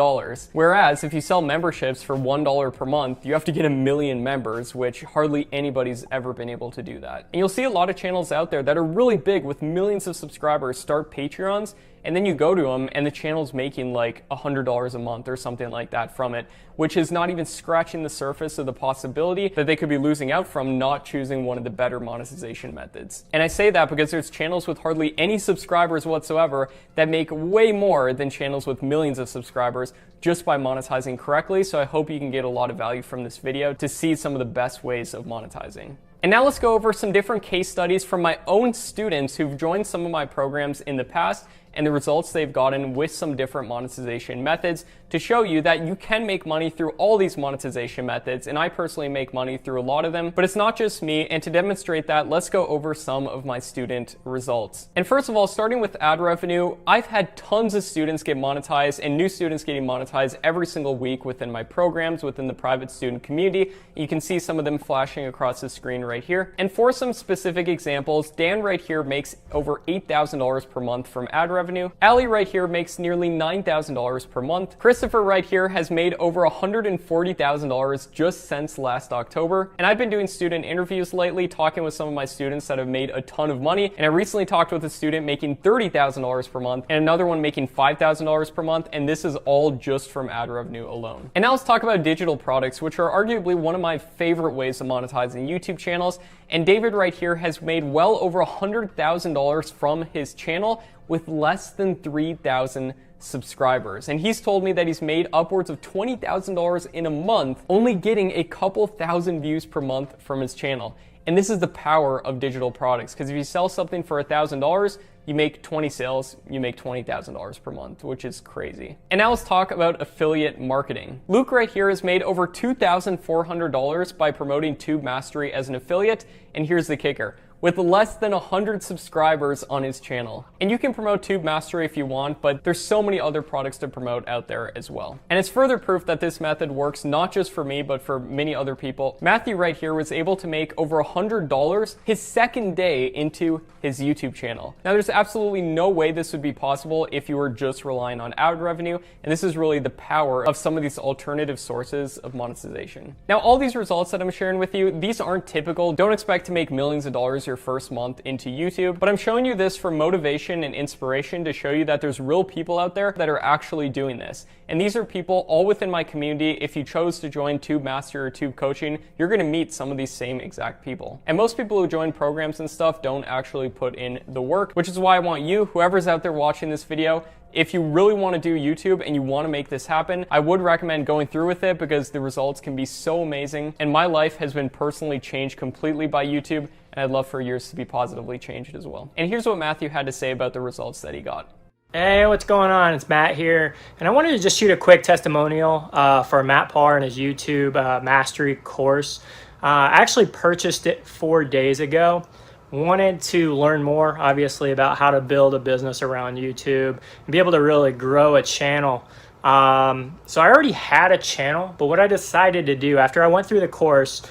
Whereas if you sell memberships for $1 per month, you have to get 1 million members, which hardly anybody's ever been able to do that. And you'll see a lot of channels out there that are really big with millions of subscribers start Patreons, and then you go to them and the channel's making like $100 a month or something like that from it, which is not even scratching the surface of the possibility that they could be losing out from not choosing one of the better monetization methods. And I say that because there's channels with hardly any subscribers whatsoever that make way more than channels with millions of subscribers just by monetizing correctly. So I hope you can get a lot of value from this video to see some of the best ways of monetizing. And now let's go over some different case studies from my own students who've joined some of my programs in the past and the results they've gotten with some different monetization methods to show you that you can make money through all these monetization methods. And I personally make money through a lot of them, but it's not just me. And to demonstrate that, let's go over some of my student results. And first of all, starting with ad revenue, I've had tons of students get monetized and new students getting monetized every single week within my programs, within the private student community. You can see some of them flashing across the screen right here. And for some specific examples, Dan right here makes over $8,000 per month from ad revenue. Ali right here makes nearly $9,000 per month. Christopher right here has made over $140,000 just since last October. And I've been doing student interviews lately, talking with some of my students that have made a ton of money. And I recently talked with a student making $30,000 per month and another one making $5,000 per month. And this is all just from ad revenue alone. And now let's talk about digital products, which are arguably one of my favorite ways of monetizing YouTube channels. And David right here has made well over $100,000 from his channel with less than 3,000 subscribers. And he's told me that he's made upwards of $20,000 in a month, only getting a couple thousand views per month from his channel. And this is the power of digital products, because if you sell something for $1,000, you make 20 sales, you make $20,000 per month, which is crazy. And now let's talk about affiliate marketing. Luke right here has made over $2,400 by promoting Tube Mastery as an affiliate. And here's the kicker: with less than 100 subscribers on his channel. And you can promote Tube Mastery if you want, but there's so many other products to promote out there as well. And it's further proof that this method works not just for me, but for many other people. Matthew right here was able to make over $100 his second day into his YouTube channel. Now there's absolutely no way this would be possible if you were just relying on ad revenue, and this is really the power of some of these alternative sources of monetization. Now all these results that I'm sharing with you, these aren't typical. Don't expect to make millions of dollars your first month into YouTube, but I'm showing you this for motivation and inspiration to show you that there's real people out there that are actually doing this. And these are people all within my community. If you chose to join Tube Master or Tube Coaching, you're going to meet some of these same exact people. And most people who join programs and stuff don't actually put in the work, which is why I want you, whoever's out there watching this video, if you really want to do YouTube and you want to make this happen, I would recommend going through with it, because the results can be so amazing. And my life has been personally changed completely by YouTube, and I'd love for yours to be positively changed as well. And here's what Matthew had to say about the results that he got. Hey, what's going on? It's Matt here, and I wanted to just shoot a quick testimonial for Matt Parr and his YouTube Mastery course. I actually purchased it 4 days ago. Wanted to learn more, obviously, about how to build a business around YouTube and be able to really grow a channel. So I already had a channel, but what I decided to do after I went through the course,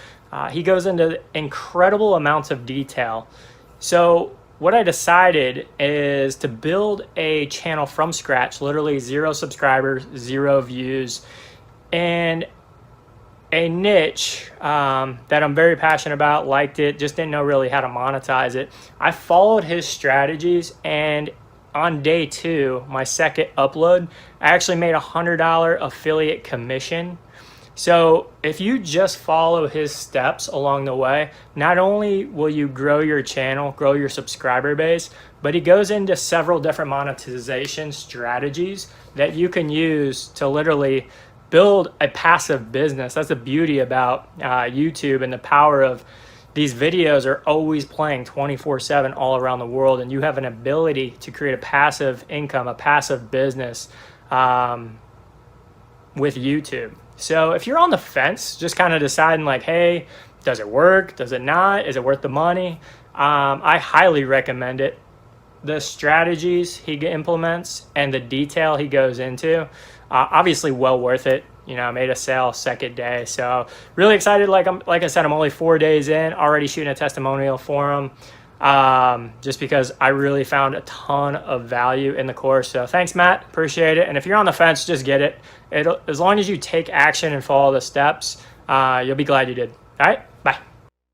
he goes into incredible amounts of detail. So what I decided is to build a channel from scratch, literally 0 subscribers, 0 views, and a niche that I'm very passionate about, liked it, just didn't know really how to monetize it. I followed his strategies, and on day 2, my second upload, I actually made $100 affiliate commission. So if you just follow his steps along the way, not only will you grow your channel, grow your subscriber base, but he goes into several different monetization strategies that you can use to literally build a passive business. That's the beauty about YouTube, and the power of these videos are always playing 24/7 all around the world, and you have an ability to create a passive income, a passive business with YouTube. So if you're on the fence, just kind of deciding like, hey, does it work? Does it not? Is it worth the money? I highly recommend it. The strategies he implements and the detail he goes into, obviously well worth it. You know, I made a sale second day. So really excited. Like I said, I'm only 4 days in, already shooting a testimonial for him. Just because I really found a ton of value in the course. So thanks, Matt. Appreciate it. And if you're on the fence, just get it. As long as you take action and follow the steps, you'll be glad you did. All right, bye.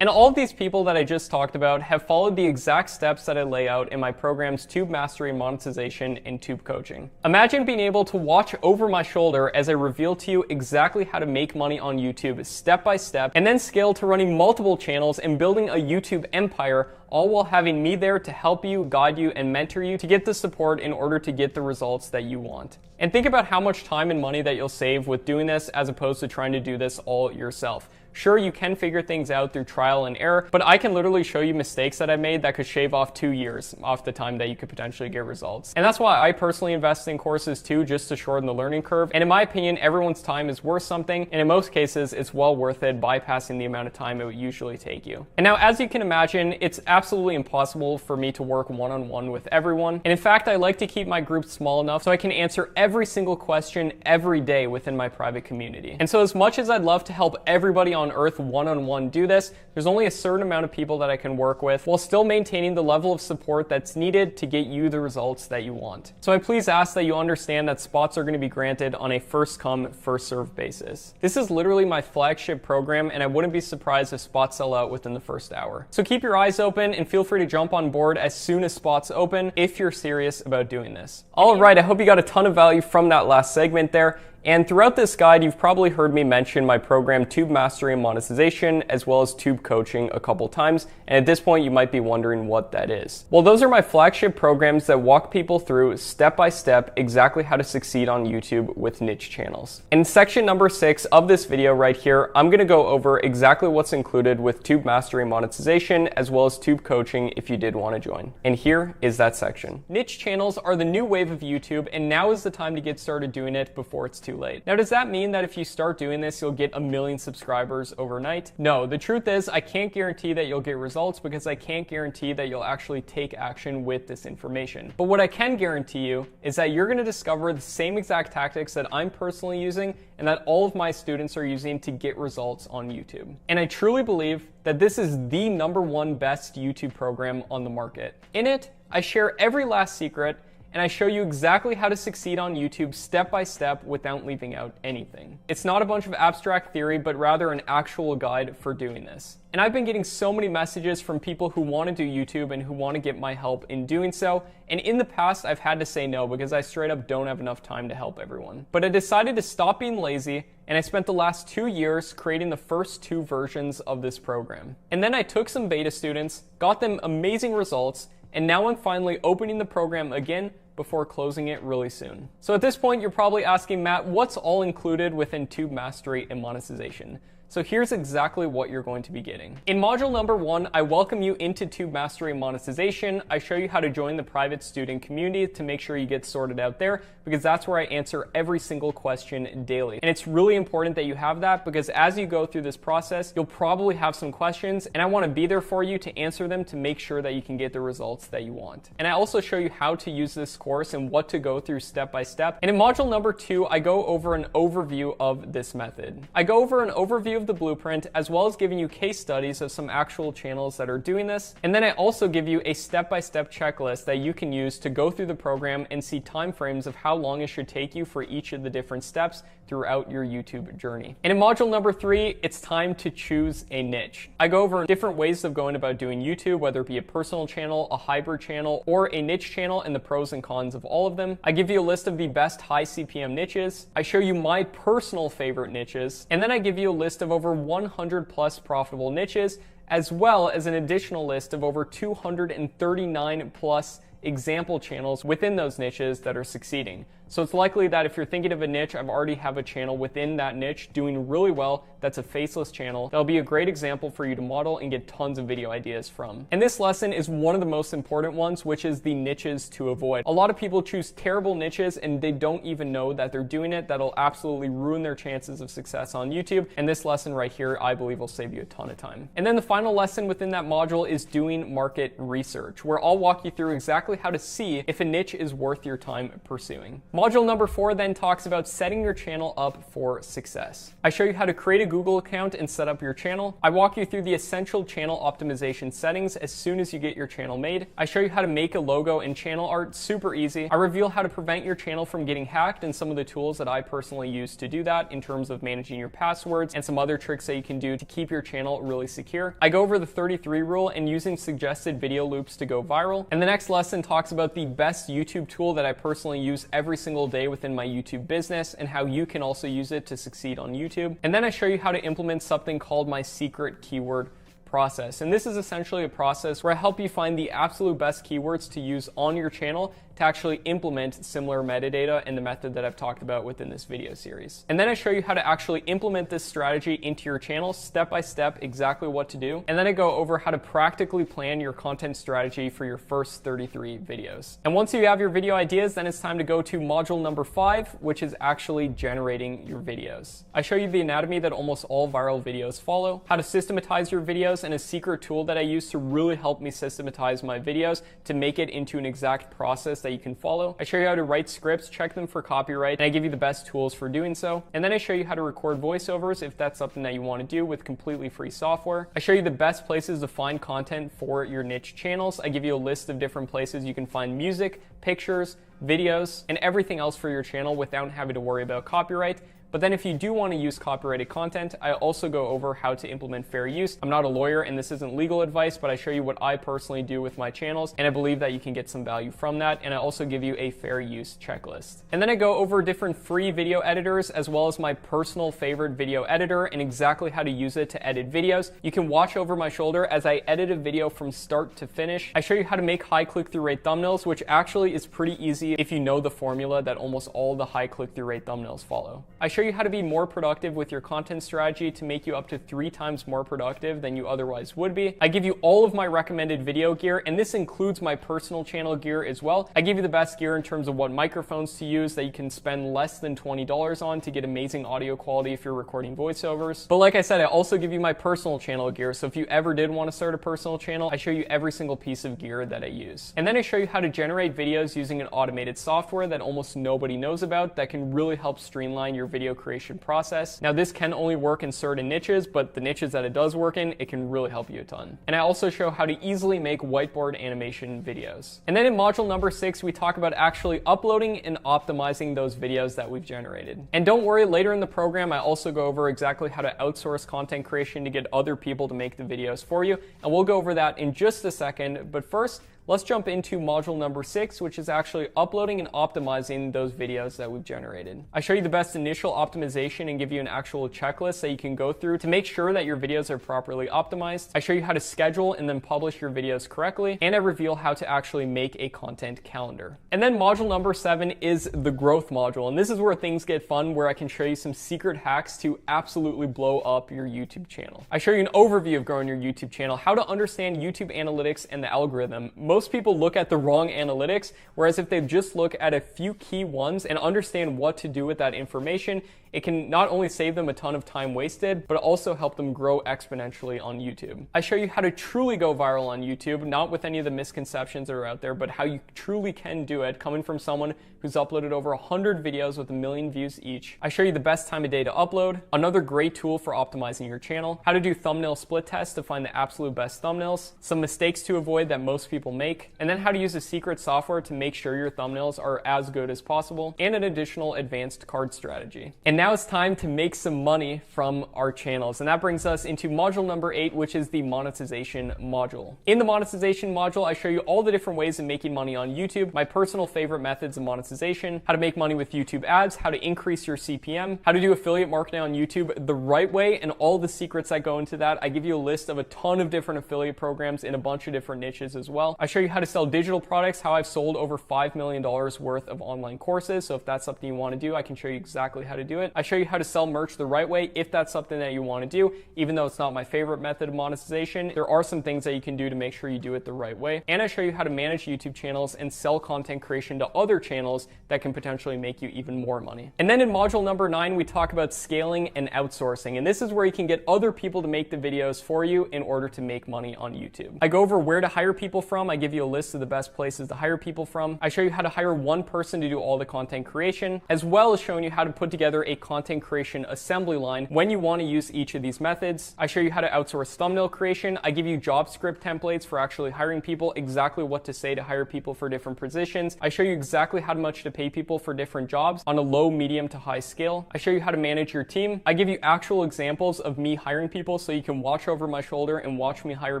And all of these people that I just talked about have followed the exact steps that I lay out in my programs Tube Mastery, Monetization, and Tube Coaching. Imagine being able to watch over my shoulder as I reveal to you exactly how to make money on YouTube step by step, and then scale to running multiple channels and building a YouTube empire, all while having me there to help you, guide you, and mentor you to get the support in order to get the results that you want. And think about how much time and money that you'll save with doing this as opposed to trying to do this all yourself. Sure, you can figure things out through trial and error, but I can literally show you mistakes that I made that could shave off 2 years off the time that you could potentially get results. And that's why I personally invest in courses too, just to shorten the learning curve. And in my opinion, everyone's time is worth something, and in most cases, it's well worth it, bypassing the amount of time it would usually take you. And now, as you can imagine, it's absolutely impossible for me to work one-on-one with everyone. And in fact, I like to keep my group small enough so I can answer every single question every day within my private community. And so as much as I'd love to help everybody on earth one-on-one do this, there's only a certain amount of people that I can work with while still maintaining the level of support that's needed to get you the results that you want. So I please ask that you understand that spots are going to be granted on a first come, first served basis. This is literally my flagship program, and I wouldn't be surprised if spots sell out within the first hour. So keep your eyes open and feel free to jump on board as soon as spots open if you're serious about doing this. All right, I hope you got a ton of value from that last segment there. And throughout this guide, you've probably heard me mention my program Tube Mastery and Monetization, as well as Tube Coaching a couple times. And at this point, you might be wondering what that is. Well, those are my flagship programs that walk people through step by step exactly how to succeed on YouTube with niche channels. In section number 6 of this video right here, I'm going to go over exactly what's included with Tube Mastery and Monetization, as well as Tube Coaching if you did want to join. And here is that section. Niche channels are the new wave of YouTube, and now is the time to get started doing it before it's too late. Now, does that mean that if you start doing this, you'll get 1 million subscribers overnight? No, the truth is I can't guarantee that you'll get results because I can't guarantee that you'll actually take action with this information. But what I can guarantee you is that you're going to discover the same exact tactics that I'm personally using and that all of my students are using to get results on YouTube. And I truly believe that this is the #1 best YouTube program on the market. In it, I share every last secret, and I show you exactly how to succeed on YouTube step by step without leaving out anything. It's not a bunch of abstract theory, but rather an actual guide for doing this. And I've been getting so many messages from people who want to do YouTube and who want to get my help in doing so. And in the past, I've had to say no because I straight up don't have enough time to help everyone. But I decided to stop being lazy, and I spent the last 2 years creating the first 2 versions of this program. And then I took some beta students, got them amazing results, and now I'm finally opening the program again before closing it really soon. So at this point, you're probably asking, Matt, what's all included within Tube Mastery and Monetization? So here's exactly what you're going to be getting. In module number 1, I welcome you into Tube Mastery and Monetization. I show you how to join the private student community to make sure you get sorted out there, because that's where I answer every single question daily. And it's really important that you have that, because as you go through this process, you'll probably have some questions, and I want to be there for you to answer them to make sure that you can get the results that you want. And I also show you how to use this course and what to go through step by step. And in module number 2, I go over an overview of this method. I go over an overview of the blueprint, as well as giving you case studies of some actual channels that are doing this. And then I also give you a step-by-step checklist that you can use to go through the program and see timeframes of how long it should take you for each of the different steps throughout your YouTube journey. And in module number 3, it's time to choose a niche. I go over different ways of going about doing YouTube, whether it be a personal channel, a hybrid channel, or a niche channel, and the pros and cons of all of them. I give you a list of the best high CPM niches. I show you my personal favorite niches, and then I give you a list of over 100 plus profitable niches, as well as an additional list of over 239 plus example channels within those niches that are succeeding. So it's likely that if you're thinking of a niche, I've already have a channel within that niche doing really well that's a faceless channel. That'll be a great example for you to model and get tons of video ideas from. And this lesson is one of the most important ones, which is the niches to avoid. A lot of people choose terrible niches and they don't even know that they're doing it. That'll absolutely ruin their chances of success on YouTube. And this lesson right here, I believe, will save you a ton of time. And then the final lesson within that module is doing market research, where I'll walk you through exactly how to see if a niche is worth your time pursuing. Module number 4 then talks about setting your channel up for success. I show you how to create a Google account and set up your channel. I walk you through the essential channel optimization settings as soon as you get your channel made. I show you how to make a logo and channel art super easy. I reveal how to prevent your channel from getting hacked and some of the tools that I personally use to do that in terms of managing your passwords and some other tricks that you can do to keep your channel really secure. I go over the 33 rule and using suggested video loops to go viral. And the next lesson talks about the best YouTube tool that I personally use every single day within my YouTube business and how you can also use it to succeed on YouTube. And then I show you how to implement something called my secret keyword process. And this is essentially a process where I help you find the absolute best keywords to use on your channel to actually implement similar metadata in the method that I've talked about within this video series. And then I show you how to actually implement this strategy into your channel step by step, exactly what to do. And then I go over how to practically plan your content strategy for your first 33 videos. And once you have your video ideas, then it's time to go to module number 5, which is actually generating your videos. I show you the anatomy that almost all viral videos follow, how to systematize your videos, and a secret tool that I use to really help me systematize my videos to make it into an exact process that you can follow. I show you how to write scripts, check them for copyright, and I give you the best tools for doing so. And then I show you how to record voiceovers if that's something that you want to do with completely free software. I show you the best places to find content for your niche channels. I give you a list of different places you can find music, pictures, videos, and everything else for your channel without having to worry about copyright. But then if you do want to use copyrighted content, I also go over how to implement fair use. I'm not a lawyer and this isn't legal advice, but I show you what I personally do with my channels, and I believe that you can get some value from that. And I also give you a fair use checklist. And then I go over different free video editors as well as my personal favorite video editor and exactly how to use it to edit videos. You can watch over my shoulder as I edit a video from start to finish. I show you how to make high click-through rate thumbnails, which actually is pretty easy if you know the formula that almost all the high click-through rate thumbnails follow. I show you how to be more productive with your content strategy to make you up to 3 times more productive than you otherwise would be. I give you all of my recommended video gear, and this includes my personal channel gear as well. I give you the best gear in terms of what microphones to use that you can spend less than $20 on to get amazing audio quality if you're recording voiceovers. But like I said, I also give you my personal channel gear, so if you ever did want to start a personal channel, I show you every single piece of gear that I use. And then I show you how to generate videos using an automated software that almost nobody knows about that can really help streamline your video creation process. Now this can only work in certain niches, but the niches that it does work in, it can really help you a ton. And I also show how to easily make whiteboard animation videos. And then in module number 6, we talk about actually uploading and optimizing those videos that we've generated. And don't worry, later in the program, I also go over exactly how to outsource content creation to get other people to make the videos for you. And we'll go over that in just a second. But first, let's jump into module number 6, which is actually uploading and optimizing those videos that we've generated. I show you the best initial optimization and give you an actual checklist that you can go through to make sure that your videos are properly optimized. I show you how to schedule and then publish your videos correctly, and I reveal how to actually make a content calendar. And then module number 7 is the growth module, and this is where things get fun, where I can show you some secret hacks to absolutely blow up your YouTube channel. I show you an overview of growing your YouTube channel, how to understand YouTube analytics and the algorithm. Most people look at the wrong analytics, whereas if they just look at a few key ones and understand what to do with that information, it can not only save them a ton of time wasted, but also help them grow exponentially on YouTube. I show you how to truly go viral on YouTube, not with any of the misconceptions that are out there, but how you truly can do it, coming from someone who's uploaded over 100 videos with 1 million views each. I show you the best time of day to upload, another great tool for optimizing your channel, how to do thumbnail split tests to find the absolute best thumbnails, some mistakes to avoid that most people make, and then how to use a secret software to make sure your thumbnails are as good as possible, and an additional advanced card strategy. And now it's time to make some money from our channels. And that brings us into module number 8, which is the monetization module. In the monetization module, I show you all the different ways of making money on YouTube, my personal favorite methods of monetization, how to make money with YouTube ads, how to increase your CPM, how to do affiliate marketing on YouTube the right way, and all the secrets that go into that. I give you a list of a ton of different affiliate programs in a bunch of different niches as well. I show you how to sell digital products, how I've sold over $5 million worth of online courses. So if that's something you want to do, I can show you exactly how to do it. I show you how to sell merch the right way if that's something that you want to do. Even though it's not my favorite method of monetization, there are some things that you can do to make sure you do it the right way. And I show you how to manage YouTube channels and sell content creation to other channels that can potentially make you even more money. And then in module number 9, we talk about scaling and outsourcing. And this is where you can get other people to make the videos for you in order to make money on YouTube. I go over where to hire people from. I give you a list of the best places to hire people from. I show you how to hire one person to do all the content creation, as well as showing you how to put together a content creation assembly line when you want to use each of these methods. I show you how to outsource thumbnail creation. I give you job script templates for actually hiring people, exactly what to say to hire people for different positions. I show you exactly how much to pay people for different jobs on a low, medium to high scale. I show you how to manage your team. I give you actual examples of me hiring people so you can watch over my shoulder and watch me hire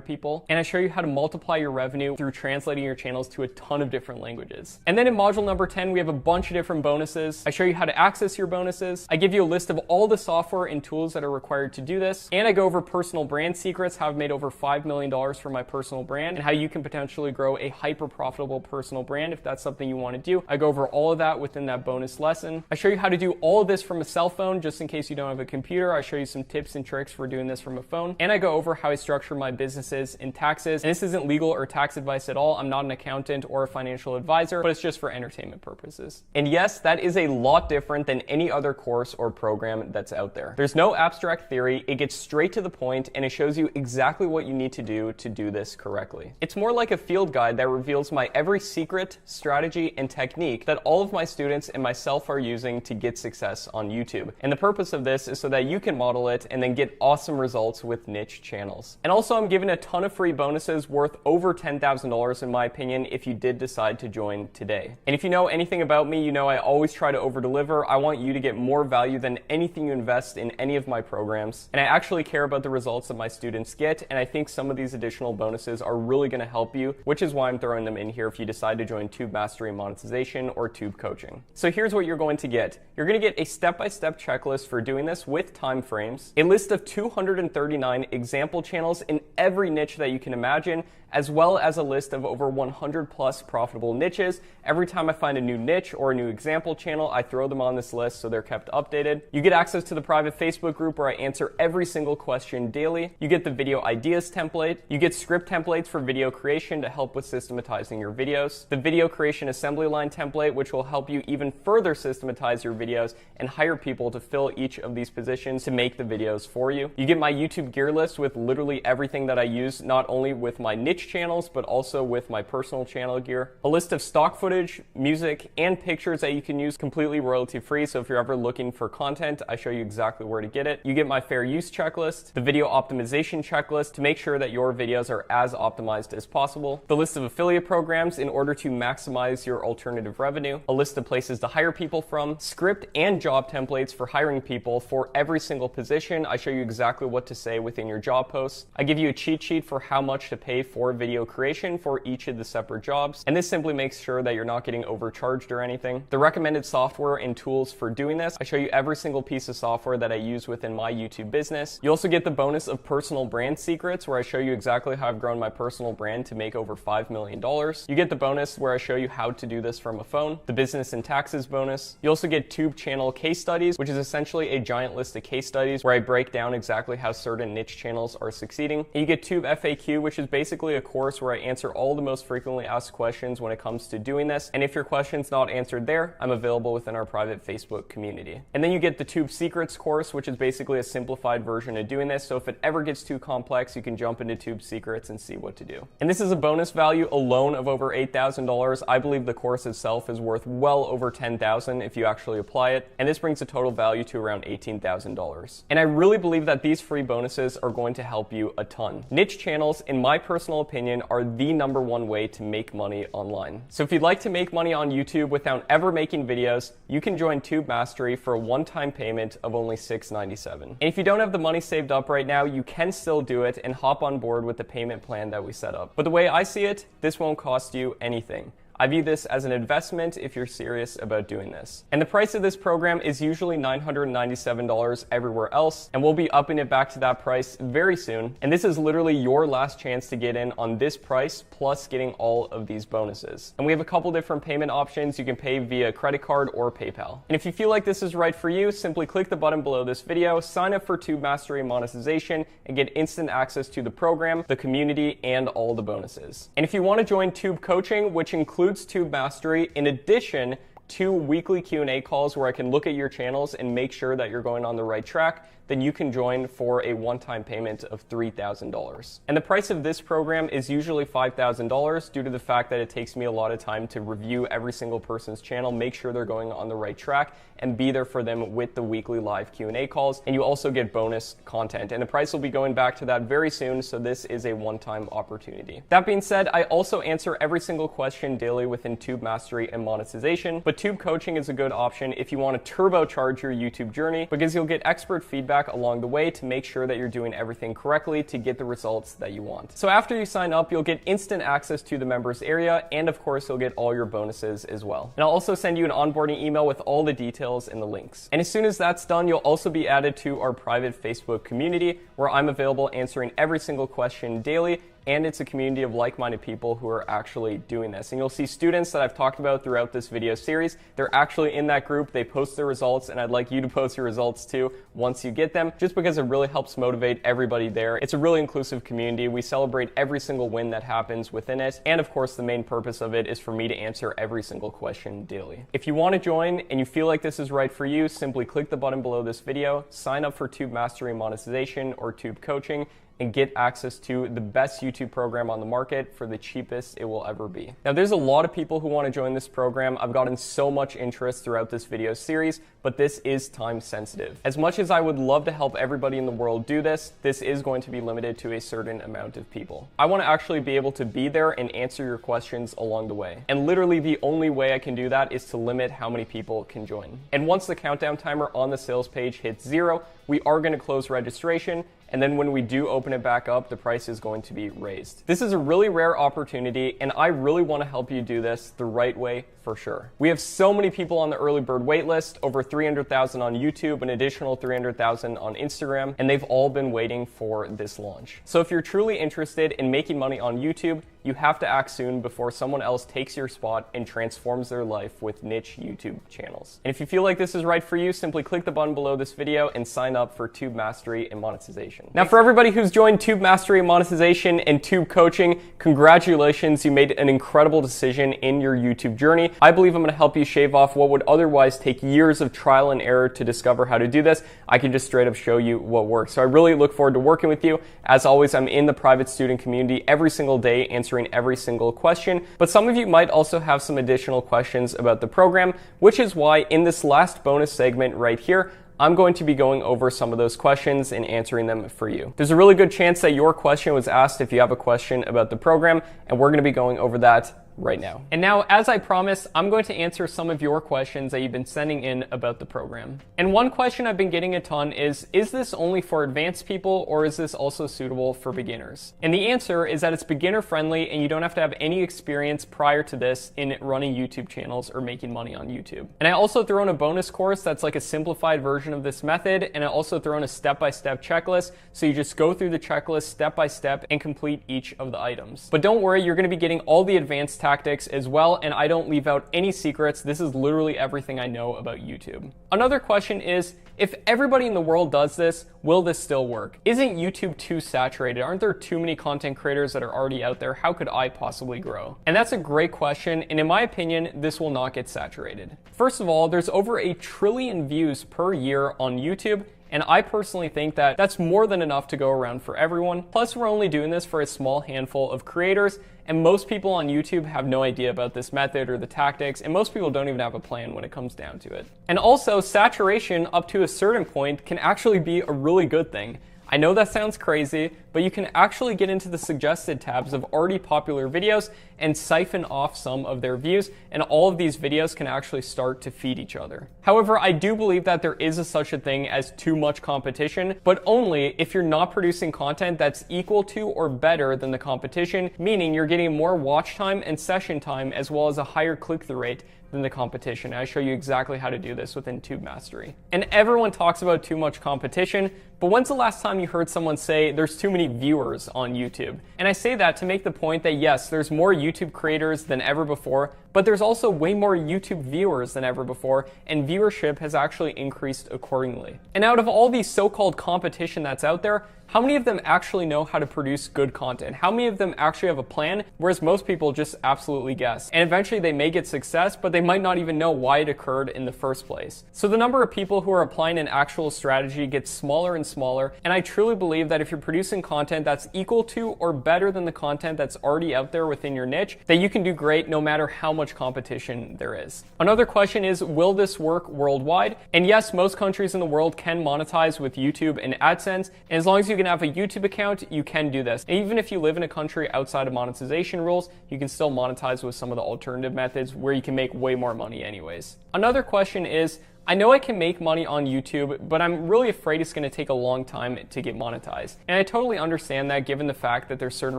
people. And I show you how to multiply your revenue through through translating your channels to a ton of different languages. And then in module number 10, we have a bunch of different bonuses. I show you how to access your bonuses. I give you a list of all the software and tools that are required to do this. And I go over personal brand secrets, how I've made over $5 million for my personal brand, and how you can potentially grow a hyper profitable personal brand if that's something you want to do. I go over all of that within that bonus lesson. I show you how to do all of this from a cell phone, just in case you don't have a computer. I show you some tips and tricks for doing this from a phone. And I go over how I structure my businesses in taxes. And this isn't legal or tax advice at all. I'm not an accountant or a financial advisor, but it's just for entertainment purposes. And yes, that is a lot different than any other course or program that's out there. There's no abstract theory. It gets straight to the point and it shows you exactly what you need to do this correctly. It's more like a field guide that reveals my every secret, strategy, and technique that all of my students and myself are using to get success on YouTube. And the purpose of this is so that you can model it and then get awesome results with niche channels. And also I'm giving a ton of free bonuses worth over $10,000 in my opinion if you did decide to join today. And if you know anything about me, you know I always try to over deliver. I want you to get more value than anything you invest in any of my programs. And I actually care about the results that my students get. And I think some of these additional bonuses are really going to help you, which is why I'm throwing them in here if you decide to join Tube Mastery Monetization or Tube Coaching. So here's what you're going to get. You're going to get a step-by-step checklist for doing this with time frames, a list of 239 example channels in every niche that you can imagine, as well as a list of over 100 plus profitable niches. Every time I find a new niche or a new example channel, I throw them on this list so they're kept updated. You get access to the private Facebook group where I answer every single question daily. You get the video ideas template. You get script templates for video creation to help with systematizing your videos. The video creation assembly line template, which will help you even further systematize your videos and hire people to fill each of these positions to make the videos for you. You get my YouTube gear list with literally everything that I use, not only with my niche channels, but also with my personal channel gear. A list of stock footage, music, and pictures that you can use completely royalty free. So if you're ever looking for content, I show you exactly where to get it. You get my fair use checklist, the video optimization checklist to make sure that your videos are as optimized as possible, the list of affiliate programs in order to maximize your alternative revenue, a list of places to hire people from, script and job templates for hiring people for every single position. I show you exactly what to say within your job posts. I give you a cheat sheet for how much to pay for video creation for each of the separate jobs. And this simply makes sure that you're not getting overcharged or anything. The recommended software and tools for doing this. I show you every single piece of software that I use within my YouTube business. You also get the bonus of personal brand secrets where I show you exactly how I've grown my personal brand to make over $5 million. You get the bonus where I show you how to do this from a phone, the business and taxes bonus. You also get Tube channel case studies, which is essentially a giant list of case studies where I break down exactly how certain niche channels are succeeding. And you get Tube FAQ, which is basically a course where I answer all the most frequently asked questions when it comes to doing this. And if your question's not answered there, I'm available within our private Facebook community. And then you get the Tube Secrets course, which is basically a simplified version of doing this. So if it ever gets too complex, you can jump into Tube Secrets and see what to do. And this is a bonus value alone of over $8,000. I believe the course itself is worth well over $10,000 if you actually apply it. And this brings the total value to around $18,000. And I really believe that these free bonuses are going to help you a ton. Niche channels, in my personal opinion, are the #1 way to make money online. So if you'd like to make money on YouTube without ever making videos, you can join Tube Mastery for a one-time payment of only $697. And if you don't have the money saved up right now, you can still do it and hop on board with the payment plan that we set up. But the way I see it, this won't cost you anything. I view this as an investment if you're serious about doing this. And the price of this program is usually $997 everywhere else, and we'll be upping it back to that price very soon. And this is literally your last chance to get in on this price, plus getting all of these bonuses. And we have a couple different payment options. You can pay via credit card or PayPal. And if you feel like this is right for you, simply click the button below this video, sign up for Tube Mastery Monetization, and get instant access to the program, the community, and all the bonuses. And if you want to join Tube Coaching, which includes Tube Mastery, in addition 2 weekly Q&A calls where I can look at your channels and make sure that you're going on the right track, then you can join for a one-time payment of $3,000. And the price of this program is usually $5,000 due to the fact that it takes me a lot of time to review every single person's channel, make sure they're going on the right track, and be there for them with the weekly live Q&A calls. And you also get bonus content. And the price will be going back to that very soon, so this is a one-time opportunity. That being said, I also answer every single question daily within Tube Mastery and Monetization, but tube coaching is a good option if you want to turbocharge your YouTube journey, because you'll get expert feedback along the way to make sure that you're doing everything correctly to get the results that you want. So after you sign up, you'll get instant access to the members area, and of course, you'll get all your bonuses as well. And I'll also send you an onboarding email with all the details and the links. And as soon as that's done, you'll also be added to our private Facebook community where I'm available answering every single question daily. And it's a community of like-minded people who are actually doing this. And you'll see students that I've talked about throughout this video series. They're actually in that group. They post their results, and I'd like you to post your results too once you get them, just because it really helps motivate everybody there. It's a really inclusive community. We celebrate every single win that happens within it. And of course, the main purpose of it is for me to answer every single question daily. If you want to join and you feel like this is right for you, simply click the button below this video, sign up for Tube Mastery Monetization or Tube Coaching, and get access to the best YouTube program on the market for the cheapest it will ever be. Now, there's a lot of people who want to join this program. I've gotten so much interest throughout this video series, but this is time sensitive. As much as I would love to help everybody in the world do this, this is going to be limited to a certain amount of people. I want to actually be able to be there and answer your questions along the way. And literally the only way I can do that is to limit how many people can join. And once the countdown timer on the sales page hits 0, we are going to close registration. And then when we do open it back up, the price is going to be raised. This is a really rare opportunity, and I really want to help you do this the right way for sure. We have so many people on the early bird waitlist, over 300,000 on YouTube, an additional 300,000 on Instagram, and they've all been waiting for this launch. So if you're truly interested in making money on YouTube, you have to act soon before someone else takes your spot and transforms their life with niche YouTube channels. And if you feel like this is right for you, simply click the button below this video and sign up for Tube Mastery and Monetization. Now, for everybody who's joined Tube Mastery and Monetization and Tube Coaching, congratulations, you made an incredible decision in your YouTube journey. I believe I'm going to help you shave off what would otherwise take years of trial and error to discover how to do this. I can just straight up show you what works. So I really look forward to working with you. As always, I'm in the private student community every single day answering every single question, but some of you might also have some additional questions about the program, which is why in this last bonus segment right here, I'm going to be going over some of those questions and answering them for you. There's a really good chance that your question was asked if you have a question about the program, and we're going to be going over that right now. And now, as I promised, I'm going to answer some of your questions that you've been sending in about the program. And one question I've been getting a ton is this only for advanced people, or is this also suitable for beginners? And the answer is that it's beginner friendly, and you don't have to have any experience prior to this in running YouTube channels or making money on YouTube. And I also throw in a bonus course that's like a simplified version of this method, and I also throw in a step-by-step checklist, so you just go through the checklist step by step and complete each of the items. But don't worry, you're going to be getting all the advanced tactics as well, and I don't leave out any secrets. This is literally everything I know about YouTube. Another question is, if everybody in the world does this, will this still work? Isn't YouTube too saturated? Aren't there too many content creators that are already out there? How could I possibly grow? And that's a great question, and in my opinion, this will not get saturated. First of all, there's over 1 trillion views per year on YouTube, and I personally think that that's more than enough to go around for everyone. Plus, we're only doing this for a small handful of creators, and most people on YouTube have no idea about this method or the tactics, and most people don't even have a plan when it comes down to it. And also, saturation up to a certain point can actually be a really good thing. I know that sounds crazy, but you can actually get into the suggested tabs of already popular videos and siphon off some of their views, and all of these videos can actually start to feed each other. However, I do believe that there is such a thing as too much competition, but only if you're not producing content that's equal to or better than the competition, meaning you're getting more watch time and session time as well as a higher click-through rate than the competition. I show you exactly how to do this within Tube Mastery. And everyone talks about too much competition, but when's the last time you heard someone say there's too many viewers on YouTube? And I say that to make the point that yes, there's more YouTube creators than ever before, but there's also way more YouTube viewers than ever before, and viewership has actually increased accordingly. And out of all these so-called competition that's out there, how many of them actually know how to produce good content? How many of them actually have a plan, whereas most people just absolutely guess? And eventually they may get success, but they might not even know why it occurred in the first place. So the number of people who are applying an actual strategy gets smaller and smaller, and I truly believe that if you're producing content that's equal to or better than the content that's already out there within your niche, that you can do great no matter how much competition there is. Another question is, will this work worldwide? And yes, most countries in the world can monetize with YouTube and AdSense, and as long as you going to have a YouTube account, you can do this. And even if you live in a country outside of monetization rules, you can still monetize with some of the alternative methods where you can make way more money anyways. Another question is, I know I can make money on YouTube, but I'm really afraid it's going to take a long time to get monetized. And I totally understand that given the fact that there's certain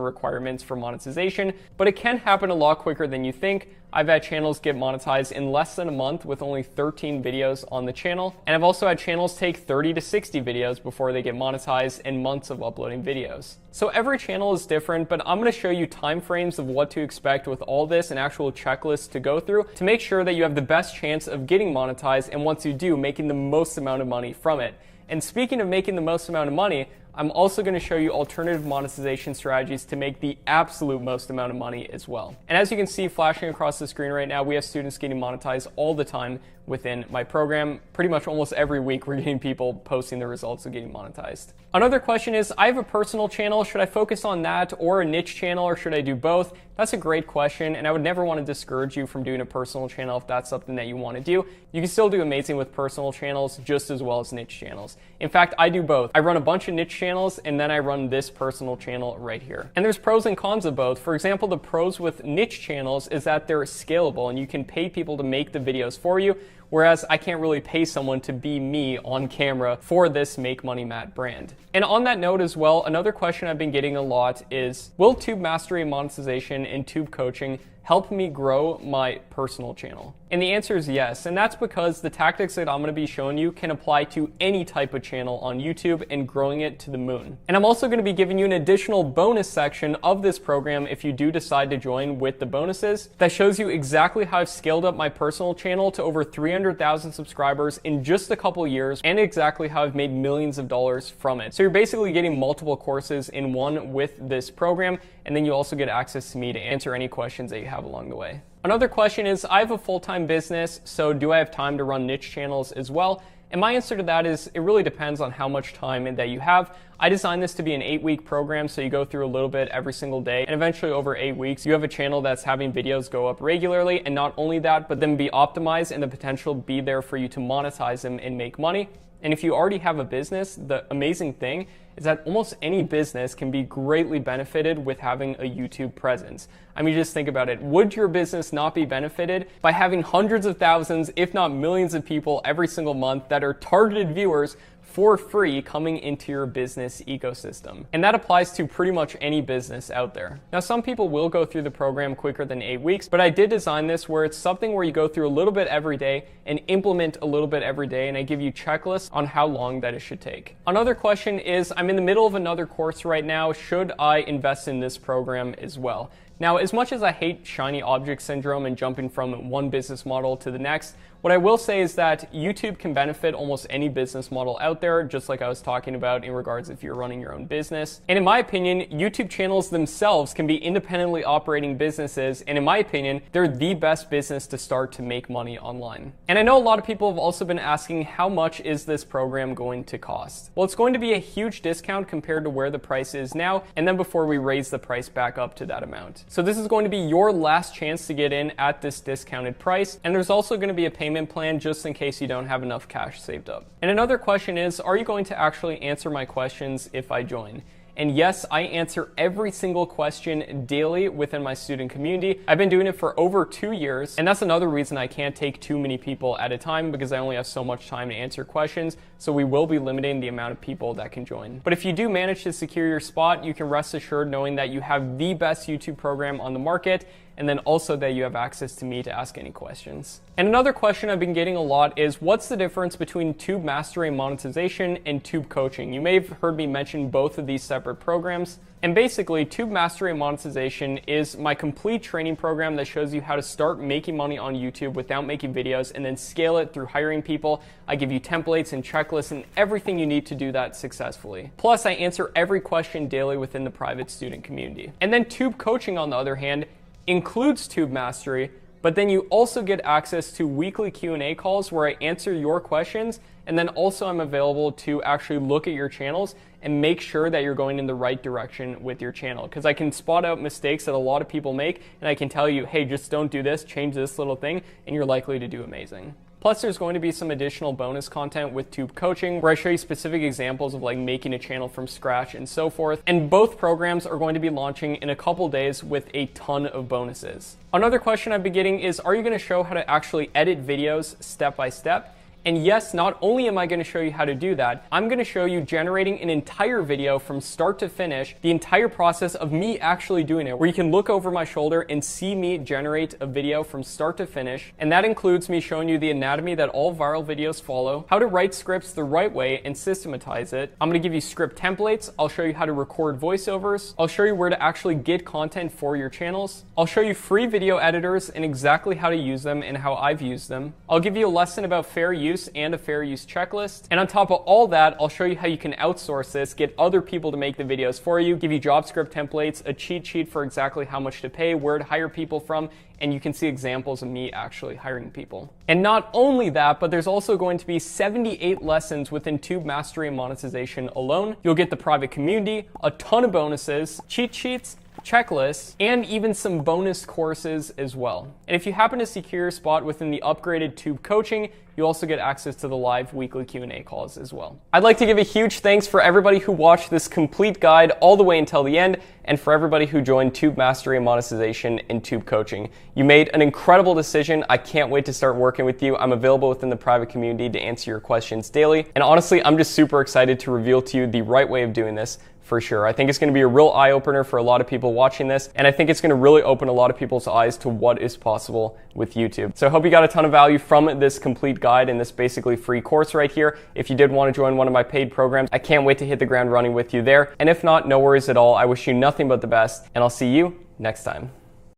requirements for monetization, but it can happen a lot quicker than you think. I've had channels get monetized in less than a month with only 13 videos on the channel. And I've also had channels take 30 to 60 videos before they get monetized and months of uploading videos. So every channel is different, but I'm going to show you timeframes of what to expect with all this and actual checklists to go through to make sure that you have the best chance of getting monetized, and once you do, making the most amount of money from it. And speaking of making the most amount of money, I'm also going to show you alternative monetization strategies to make the absolute most amount of money as well. And as you can see flashing across the screen right now, we have students getting monetized all the time within my program. Pretty much almost every week we're getting people posting the results of getting monetized. Another question is, I have a personal channel. Should I focus on that or a niche channel, or should I do both? That's a great question, and I would never want to discourage you from doing a personal channel if that's something that you want to do. You can still do amazing with personal channels just as well as niche channels. In fact, I do both. I run a bunch of niche channels, and then I run this personal channel right here. And there's pros and cons of both. For example, the pros with niche channels is that they're scalable and you can pay people to make the videos for you, whereas I can't really pay someone to be me on camera for this Make Money Matt brand. And on that note as well, another question I've been getting a lot is, will Tube Mastery monetization and Tube coaching help me grow my personal channel? And the answer is yes, and that's because the tactics that I'm going to be showing you can apply to any type of channel on YouTube and growing it to the moon. And I'm also going to be giving you an additional bonus section of this program if you do decide to join with the bonuses that shows you exactly how I've scaled up my personal channel to over 300,000 subscribers in just a couple years, and exactly how I've made millions of dollars from it. So you're basically getting multiple courses in one with this program, and then you also get access to me to answer any questions that you have along the way. Another question is, I have a full-time business, so do I have time to run niche channels as well? And my answer to that is, it really depends on how much time that you have. I designed this to be an 8-week program, so you go through a little bit every single day, and eventually over 8 weeks, you have a channel that's having videos go up regularly, and not only that, but then be optimized and the potential be there for you to monetize them and make money. And if you already have a business, the amazing thing is that almost any business can be greatly benefited with having a YouTube presence. I mean, just think about it. Would your business not be benefited by having hundreds of thousands, if not millions of people every single month that are targeted viewers for free coming into your business ecosystem? And that applies to pretty much any business out there. Now, some people will go through the program quicker than 8 weeks, but I did design this where it's something where you go through a little bit every day and implement a little bit every day, and I give you checklists on how long that it should take. Another question is, I'm in the middle of another course right now. Should I invest in this program as well? Now, as much as I hate shiny object syndrome and jumping from one business model to the next, what I will say is that YouTube can benefit almost any business model out there, just like I was talking about in regards if you're running your own business. And in my opinion, YouTube channels themselves can be independently operating businesses, and in my opinion, they're the best business to start to make money online. And I know a lot of people have also been asking, how much is this program going to cost? Well, it's going to be a huge discount compared to where the price is now, and then before we raise the price back up to that amount. So this is going to be your last chance to get in at this discounted price, and there's also going to be a payment plan just in case you don't have enough cash saved up. And another question is, are you going to actually answer my questions if I join? And yes, I answer every single question daily within my student community. I've been doing it for over 2 years, and that's another reason I can't take too many people at a time, because I only have so much time to answer questions, so we will be limiting the amount of people that can join. But if you do manage to secure your spot, you can rest assured knowing that you have the best YouTube program on the market, and then also that you have access to me to ask any questions. And another question I've been getting a lot is, what's the difference between Tube Mastery and Monetization and Tube Coaching? You may have heard me mention both of these separate programs. And basically, Tube Mastery and Monetization is my complete training program that shows you how to start making money on YouTube without making videos, and then scale it through hiring people. I give you templates and checklists and everything you need to do that successfully. Plus, I answer every question daily within the private student community. And then Tube Coaching, on the other hand, includes Tube Mastery, but then you also get access to weekly Q&A calls where I answer your questions, and then also I'm available to actually look at your channels and make sure that you're going in the right direction with your channel, because I can spot out mistakes that a lot of people make, and I can tell you, hey, just don't do this, change this little thing, and you're likely to do amazing. Plus, there's going to be some additional bonus content with Tube Coaching where I show you specific examples of like making a channel from scratch and so forth. And both programs are going to be launching in a couple days with a ton of bonuses. Another question I've been getting is, are you going to show how to actually edit videos step by step? And yes, not only am I going to show you how to do that, I'm going to show you generating an entire video from start to finish, the entire process of me actually doing it, where you can look over my shoulder and see me generate a video from start to finish. And that includes me showing you the anatomy that all viral videos follow, how to write scripts the right way and systematize it. I'm going to give you script templates. I'll show you how to record voiceovers. I'll show you where to actually get content for your channels. I'll show you free video editors and exactly how to use them and how I've used them. I'll give you a lesson about fair use and a fair use checklist. And on top of all that, I'll show you how you can outsource this, get other people to make the videos for you, give you job script templates, a cheat sheet for exactly how much to pay, where to hire people from, and you can see examples of me actually hiring people. And not only that, but there's also going to be 78 lessons within Tube Mastery and Monetization alone. You'll get the private community, a ton of bonuses, cheat sheets, checklists, and even some bonus courses as well. And if you happen to secure your spot within the upgraded Tube Coaching, you also get access to the live weekly Q&A calls as well. I'd like to give a huge thanks for everybody who watched this complete guide all the way until the end, and for everybody who joined Tube Mastery and Monetization and Tube Coaching. You made an incredible decision. I can't wait to start working with you. I'm available within the private community to answer your questions daily. And honestly, I'm just super excited to reveal to you the right way of doing this. For sure. I think it's going to be a real eye-opener for a lot of people watching this, and I think it's going to really open a lot of people's eyes to what is possible with YouTube. So I hope you got a ton of value from this complete guide and this basically free course right here. If you did want to join one of my paid programs, I can't wait to hit the ground running with you there. And if not, no worries at all. I wish you nothing but the best, and I'll see you next time.